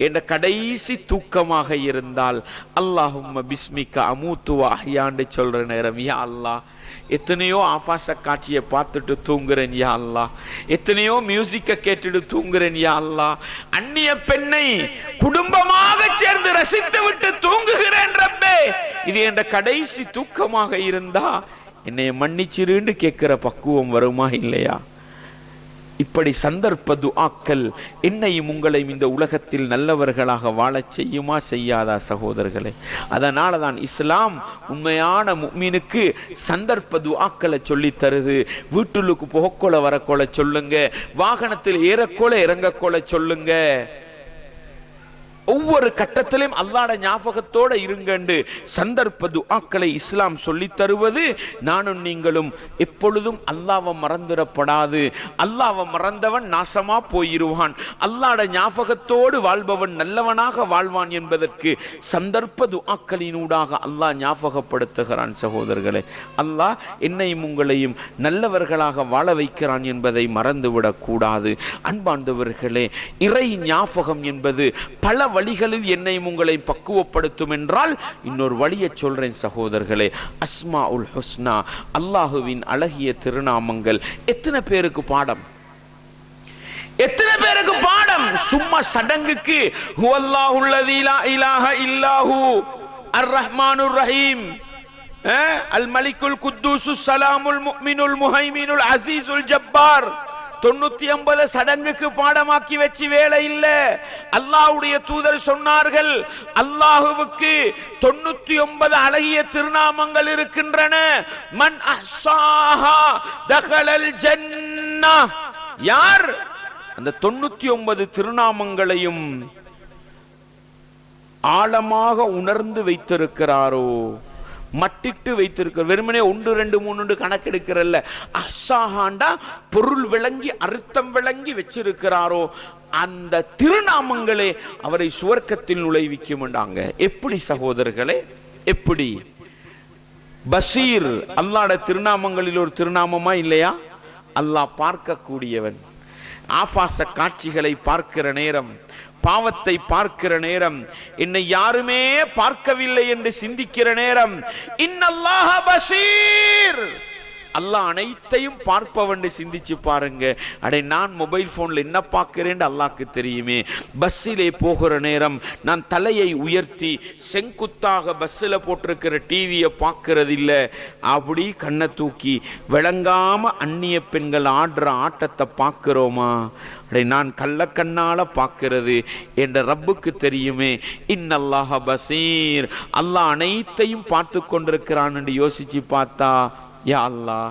என்ற கடைசி தூக்கமாக இருந்தால் அல்லாஹும்ம பிஸ்மிக அமூத்து வ அஹ்யான்னு சொல்ற நேரம், யா அல்லாஹ் எத்தனையோ ஆபாச காட்சியை பார்த்துட்டு தூங்குறேன் யா அல்லாஹ், எத்தனையோ மியூசிக்கை கேட்டுட்டு தூங்குறேன் யா அல்லாஹ், அந்நிய பெண்ணை குடும்பமாக சேர்ந்து ரசித்து விட்டு தூங்குகிறேன் ரப்பே. இது என்ற கடைசி தூக்கமாக இருந்தா என்னை மன்னிச்சிருன்னு கேட்கிற பக்குவம் வருமா இல்லையா? இப்படி சந்தர்ப்ப துஆக்கள் என்னையும் உங்களையும் இந்த உலகத்தில் நல்லவர்களாக வாழச் செய்யுமா செய்யாதா சகோதரர்களே? அதனால தான் இஸ்லாம் உண்மையான முஃமினுக்கு சந்தர்ப்ப துஆக்களை சொல்லி தருது. வீட்டுக்கு போகக்கொள்ள வரக்கொள்ள சொல்லுங்க, வாகனத்தில் ஏறக்கொள்ள இறங்கக்கொள்ள சொல்லுங்க. ஒவ்வொரு கட்டத்திலும் அல்லாஹ்வுடைய ஞாபகத்தோட இருங்கண்டு சந்தர்ப்ப துஆக்களை இஸ்லாம் சொல்லி தருவது. நானும் நீங்களும் எப்பொழுதும் அல்லாஹ்வை மறந்துடப்படாது. அல்லாஹ்வை மறந்தவன் நாசமா போயிருவான். அல்லாஹ்வுடைய ஞாபகத்தோடு வாழ்பவன் நல்லவனாக வாழ்வான் என்பதற்கு சந்தர்ப்ப துஆக்களினூடாக அல்லாஹ் ஞாபகப்படுத்துகிறான். சகோதரர்களே, அல்லாஹ் என்னையும் உங்களையும் நல்லவர்களாக வாழ வைக்கிறான் என்பதை மறந்துவிடக் கூடாது. அன்பார்ந்தவர்களே, இறை ஞாபகம் என்பது பல வழிகளில் என்னையும் உங்களை பக்குவப்படுத்தும் என்றால் இன்னொரு வழியை சொல்றேன் சகோதரர்களே. அஸ்மாஉல் ஹுஸ்னா, அல்லாஹுவின் அழகிய திருநாமங்கள் எத்தனை பேருக்கு பாடம்? எத்தனை பேருக்கு பாடம்? சும்மா சடங்குக்கு ஹுவல்லாஹுல்லதீ லா இலாஹ இல்லாஹு அர் ரஹ்மானுர் ரஹீம், அல் மலிக்குல் குத்தூசுஸ் ஸலாமுல் முஃமினுல் முஹைமினுல் அஸீஸுல் ஜப்பார் 950 சடங்குக்கு பாடமாக்கி வச்சு வேலை இல்ல. அல்லாஹ்வுடைய தூதர் சொன்னார்கள், அல்லாஹ்வுக்கு 99 அழகிய திருநாமங்கள் இருக்கின்றன. மன் அஹ்ஸாஹா தகலல் ஜன்னah. யார் அந்த 99 திருநாமங்களையும் ஆழமாக உணர்ந்து வைத்திருக்கிறாரோ, மட்டிட்டு வைத்திருக்கிற, வெறுமனே 1 2 3 கணக்கெடுக்கிறல்ல, அஹ்ஸாஹாண்டா பொருள் விளங்கி அர்த்தம் விளங்கி வச்சிருக்கிறாரோ, அந்த திருநாமங்களே அவரை சுவர்க்கத்தில் நுழைவிக்கும். எப்படி சகோதரர்களே? எப்படி? பஷீர் அல்லாஹ்வுடைய திருநாமங்களில் ஒரு திருநாமமா இல்லையா? அல்லாஹ் பார்க்கக்கூடியவன். ஆபாச காட்சிகளை பார்க்கிற நேரம், பாவத்தை பார்க்கிற நேரம், என்னை யாருமே பார்க்கவில்லை என்று சிந்திக்கிற நேரம், இன்னல்லாஹ பஷீர், அல்லாஹ் அனைத்தையும் பார்ப்பவன் சிந்திச்சு பாருங்க. அடே, நான் மொபைல் போன்ல என்ன பார்க்கிறேன் அல்லாஹ்க்கு தெரியுமே. பஸ்ஸிலே போகிற நேரம் நான் தலையை உயர்த்தி செங்குத்தாக பஸ்ஸில் போட்டிருக்கிற டிவியை பார்க்கறது இல்லை. அப்படி கண்ணை தூக்கி விளங்காம அந்நிய பெண்கள் ஆடுற ஆட்டத்தை பார்க்கிறோமா? அடே, நான் கள்ளக்கண்ணால பார்க்கிறது என்ற ரப்புக்கு தெரியுமே. இன்னல்லாஹ பஸீர், அல்லாஹ் அனைத்தையும் பார்த்து கொண்டிருக்கிறான் என்று யோசிச்சு பார்த்தா, யா அல்லாஹ்,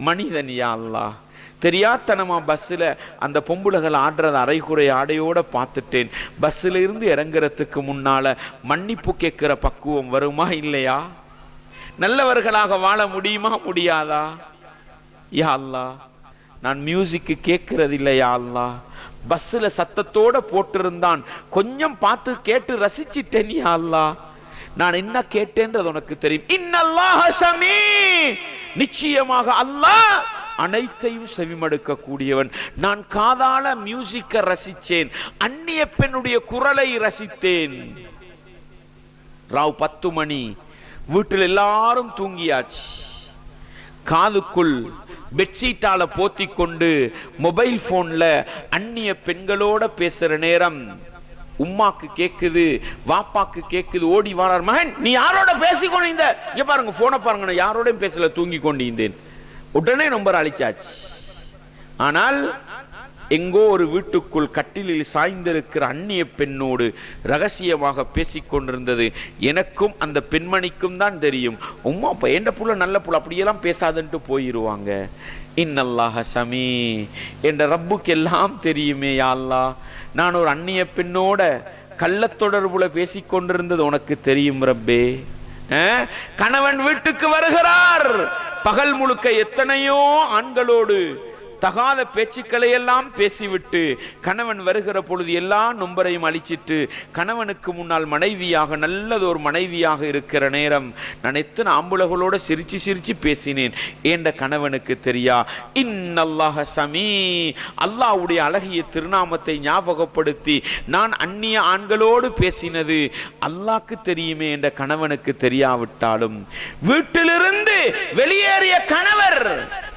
மனிதன் யா அல்லாஹ், தெரியாதனமா பஸ்ஸில் அந்த பொம்புலகள் ஆடுறத அரைகுறை ஆடையோட பார்த்துட்டேன். பஸ்ஸில் இருந்து இறங்குறதுக்கு முன்னால மன்னிப்பு கேட்கிற பக்குவம் வருமா இல்லையா? நல்லவர்களாக வாழ முடியுமா முடியாதா? யா அல்லாஹ், நான் மியூசிக்கு கேட்கறது இல்லையா அல்லாஹ், பஸ்ஸில் சத்தத்தோட போட்டிருந்தான், கொஞ்சம் பார்த்து கேட்டு ரசிச்சிட்டேன் யா அல்லாஹ், நான் என்ன கேட்டேன்றது உனக்கு தெரியும். இன்னல்லாஹ ஸமீ, நிச்சயமாக அல்லாஹ் அனைத்தையும் செவிமடுக்க கூடியவன். நான் காதால மியூசிக்கை ரசித்தேன், அந்நிய பெண்ணுடைய குரலை ரசித்தேன். ராவ் 10 மணி, வீட்டில் எல்லாரும் தூங்கியாச்சு. காதுக்குள் பெட்ஷீட்டால போத்தி கொண்டு மொபைல் போன்ல அந்நிய பெண்களோட பேசுற நேரம் உம்மாக்கு கேக்குது, வாப்பாக்கு கேக்குது. ஓடி வாரார், மகன் நீ யாரோட பேசிக்கொண்டிருந்த? இங்க பாருங்க, போனை பாருங்க, நான் யாரோடையும் பேசல, தூங்கி கொண்டிருந்தேன். உடனே நம்பர் அழிச்சாச்சு. ஆனால் எங்கோ ஒரு வீட்டுக்குள் கட்டிலில் சாய்ந்திருக்கிற அந்நிய பெண்ணோடு ரகசியமாக பேசிக்கொண்டிருந்தது எனக்கும் அந்த பெண்மணிக்கும் தான் தெரியும். உம்மா அப்ப எந்த புள்ள நல்ல புள்ள, அப்படியெல்லாம் பேசாதன்ட்டு போயிருவாங்க. இன்னல்லாஹ ஸமீ என்ற ரப்புக்கு எல்லாம் தெரியுமே. யா அல்லாஹ், நான் ஒரு அந்நிய பெண்ணோட கள்ள தொடர்புல பேசிக்கொண்டிருந்தது உனக்கு தெரியும் ரப்பே. கணவன் வீட்டுக்கு வருகிறார், பகல் முழுக்க எத்தனையோ ஆண்களோடு தகாத பேச்சுக்களை எல்லாம் பேசிவிட்டு கணவன் வருகிற பொழுது எல்லா நொம்பரையும் அழிச்சிட்டு கணவனுக்கு முன்னால் மனைவியாக, நல்லதொரு மனைவியாக இருக்கிற நேரம் நான் எத்தனை ஆம்புலகளோட சிரிச்சு சிரிச்சு பேசினேன் என்ற கணவனுக்கு தெரியா. இன்னல்லாஹ ஸமீ, அல்லாஹ்வுடைய அழகிய திருநாமத்தை ஞாபகப்படுத்தி நான் அந்நிய ஆண்களோடு பேசினது அல்லாஹ்க்கு தெரியுமே என்ற கணவனுக்கு தெரியாவிட்டாலும், வீட்டிலிருந்து வெளியேறிய கணவர்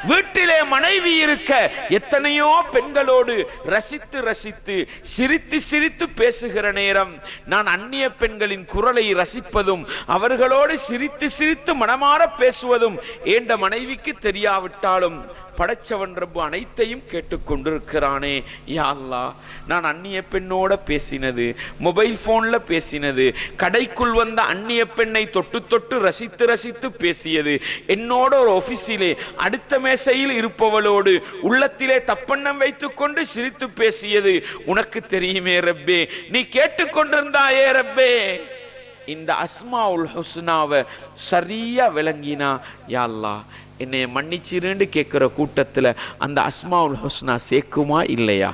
வீட்டிலே மனைவி இருக்க எத்தனையோ பெண்களோடு ரசித்து ரசித்து சிரித்து சிரித்து பேசுகிற நேரம் நான் அந்நிய பெண்களின் குரலை ரசிப்பதும் அவர்களோடு சிரித்து சிரித்து மனமாற பேசுவதும் ஏண்ட மனைவிக்கு தெரியாவிட்டாலும் படைச்சவன் ரப்பு அனைத்தையும் கேட்டுக்கொண்டிருக்கிறானே. யா அல்லாஹ், நான் அந்நிய பெண்ணோட பேசினது, மொபைல் போன்ல பேசினது, கடைக்குள் வந்த அந்நிய பெண்ணை தொட்டு தொட்டு ரசித்து ரசித்து பேசியது, என்னோட ஒரு ஆபீஸிலே அடுத்த மேசையில் இருப்பவளோடு உள்ளத்திலே தப்பெண்ணம் வைத்துக் கொண்டு சிரித்து பேசியது உனக்கு தெரியுமே ரப்பே, நீ கேட்டுக்கொண்டிருந்தாயே ரப்பே. இந்த அஸ்மாவுல் ஹுஸ்னாவை சரியா விளங்கினா யா அல்லாஹ் என்னை மன்னிச்சிருன்னு கேட்கிற கூட்டத்தில் அந்த அஸ்மாவுல் ஹுஸ்னா சேர்க்குமா இல்லையா?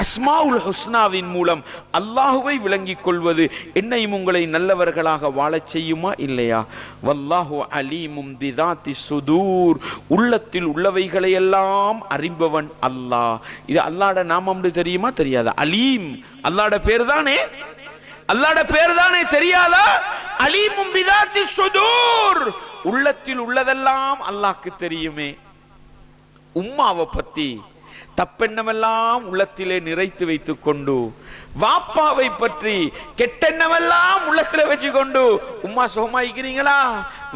அஸ்மாவுல் ஹுஸ்னாவின் மூலம் அல்லாஹுவை விளங்கிக் கொள்வது என்னையும் உங்களை நல்லவர்களாக வாழச் செய்யுமா இல்லையா? வல்லாஹு அலீமும் பிதாத்தி சுதூர், உள்ளத்தில் உள்ளவைகளை எல்லாம் அறிபவன் அல்லாஹ். இது அல்லாஹ்ட நாமம் தெரியுமா தெரியாதா? அலீம் அல்லாஹ்ட பேர் தானே, அல்லாஹ்ட பேர் தானே, தெரியாதா? அலீமும் பிதாத்தி சுதூர், உள்ளத்தில் உள்ளதெல்லாம் அல்லாஹ்க்கு தெரியுமே. உம்மாவை பத்தி தப்பெண்ணமெல்லாம் உள்ளத்திலே நிறைத்து வைத்துக் கொண்டு, வாப்பாவை பற்றி கெட்டெண்ணமெல்லாம் உள்ளத்திலே வச்சு கொண்டு, உம்மா சுகமாயிக்கிறீங்களா,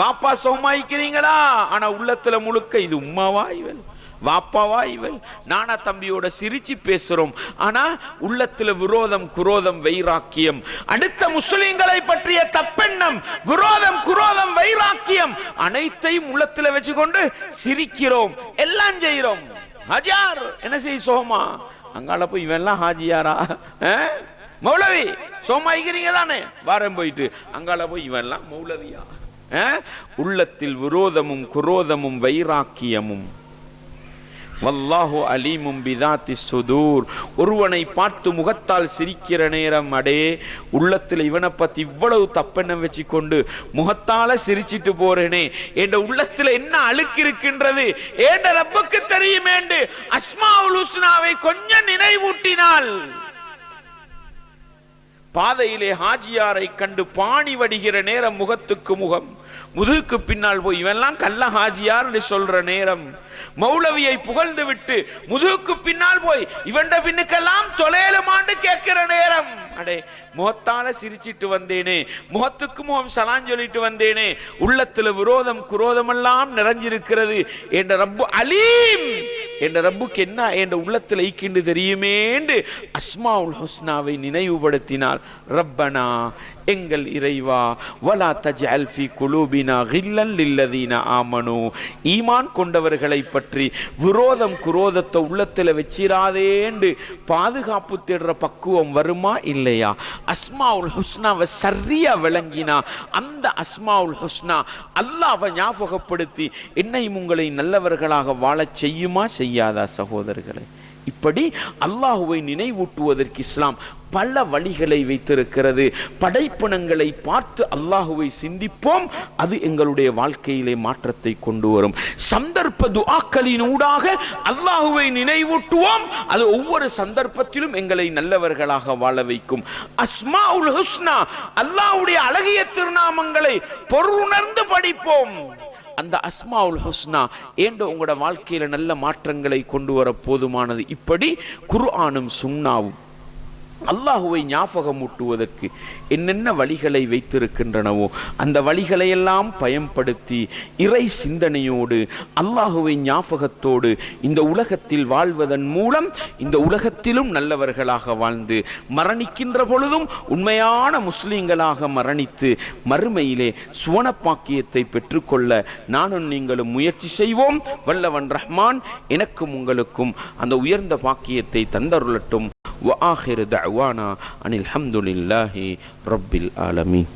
வாப்பா சுகமாயிக்கிறீங்களா, ஆனா உள்ளத்துல முழுக்க இது உம்மாவா இவள், வாப்பாவா இவள், நானா தம்பியோட சிரிச்சு பேசுறோம், ஆனா உள்ளத்துல விரோதம் குரோதம் வைராக்கியம், அடுத்த முஸ்லிம்களை பற்றிய தப்பெண்ணம் விரோதம் குரோதம் வைராக்கியம் அனைத்தையும் உள்ளத்துல வச்சுக்கொண்டு சிரிக்கிறோம், எல்லாம் செய்யறோம். ஹாஜியார் என்ன செய்ய சோமா, அங்கால போய் இவெல்லாம் ஹாஜியாரா, மௌலவி சோமாய்க்கிறீங்க தானே, வாரம் போயிட்டு அங்கால போய் இவெல்லாம் மௌலவியா. உள்ளத்தில் விரோதமும் குரோதமும் வைராக்கியமும். வல்லாஹு அலீமும் பிதாத்தி சுதூர், ஒருவனை பார்த்து முகத்தால் சிரிக்கிற நேரம் அடே உள்ளத்தில் இவனை பத்தி இவ்வளவு தப்பெண்ணம் வச்சு கொண்டு முகத்தால சிரிச்சிட்டு போறேனே, என்ற உள்ளத்துல என்ன அழுக்கு இருக்கின்றது ஏண்ட ரப்புக்கு தெரியுமேண்டு அஸ்மாவுல் ஹுஸ்னாவை கொஞ்சம் நினைவூட்டினால், பாதையிலே ஹாஜியாரை கண்டு பாணி வடிகிற நேரம் முகத்துக்கு முகம், முதுகுக்கு பின்னால் போய் இவெல்லாம் கள்ள ஹாஜியார் சொல்ற நேரம், மௌலவியை புகழ்ந்து விட்டு முதுகுக்கு பின்னால் போய் இவண்ட பின்னுக்கெல்லாம் தொலையலுமாண்டு கேட்கிற நேரம், அடே முகத்தால சிரிச்சிட்டு வந்தேனே, முகத்துக்கு முகம் சலான் சொல்லிட்டு வந்தேனே, உள்ளத்துல விரோதம் குரோதம் எல்லாம் நிறைஞ்சிருக்கிறது என்ற ரப்பு அலீம், என்ற ரப்புக்கு என்ன என்ற உள்ளத்தில் ஐக்கிண்டு தெரியுமேண்டு அஸ்மாவுல் ஹுஸ்னாவை நினைவுபடுத்தினால், ரப்பனா எங்கள் இறைவா, வலா தஜ்அல் ஃபீ குலூபினா கில்லன் லில்லதீன ஆமனூ, ஈமான் கொண்டவர்களை பற்றி விரோதம் குரோதத்தை உள்ளத்தில் வச்சிராதேண்டு பாதுகாப்பு தேடுற பக்குவம் வருமா இல்லையா? அஸ்மாவுல் ஹுஸ்னாவை சரியா விளங்கினா அந்த அஸ்மாவுல் ஹுஸ்னா அல்லாஹ்வை ஞாபகப்படுத்தி என்னையும் உங்களை நல்லவர்களாக வாழச் செய்யுமா செய்யாதா சகோதரர்களே? இப்படி அல்லாஹுவை நினைவூட்டுவதற்கு இஸ்லாம் பல வழிகளை வைத்திருக்கிறது. படைப்பினங்களை பார்த்து அல்லாஹுவை சிந்திப்போம், அது எங்களுடைய வாழ்க்கையிலே மாற்றத்தை கொண்டு வரும். சந்தர்ப்ப துஆக்களின் ஊடாக அல்லாஹுவை நினைவூட்டுவோம், அது ஒவ்வொரு சந்தர்ப்பத்திலும் எங்களை நல்லவர்களாக வாழ வைக்கும். அஸ்மாஉல் ஹுஸ்னா, அல்லாஹ்வுடைய அழகிய திருநாமங்களை பொருளுணர்ந்து படிப்போம். அந்த அஸ்மாவுல் ஹுஸ்னா ஏண்டோ உங்களோட வாழ்க்கையில நல்ல மாற்றங்களை கொண்டு வர போதுமானது. இப்படி குர்ஆனும் சுன்னாவும் அல்லாஹுவை ஞாபகமூட்டுவதற்கு என்னென்ன வழிகளை வைத்திருக்கின்றனவோ அந்த வழிகளையெல்லாம் பயன்படுத்தி இறை சிந்தனையோடு அல்லாஹுவை ஞாபகத்தோடு இந்த உலகத்தில் வாழ்வதன் மூலம் இந்த உலகத்திலும் நல்லவர்களாக வாழ்ந்து மரணிக்கின்ற பொழுதும் உண்மையான முஸ்லிம்களாக மரணித்து மறுமையிலே சுவனப்பாக்கியத்தை பெற்றுக்கொள்ள நானும் நீங்களும் முயற்சி செய்வோம். வல்லவன் ரஹ்மான் எனக்கும் உங்களுக்கும் அந்த உயர்ந்த பாக்கியத்தை தந்தருளட்டும். وآخر دعوانا أن الحمد لله رب العالمين.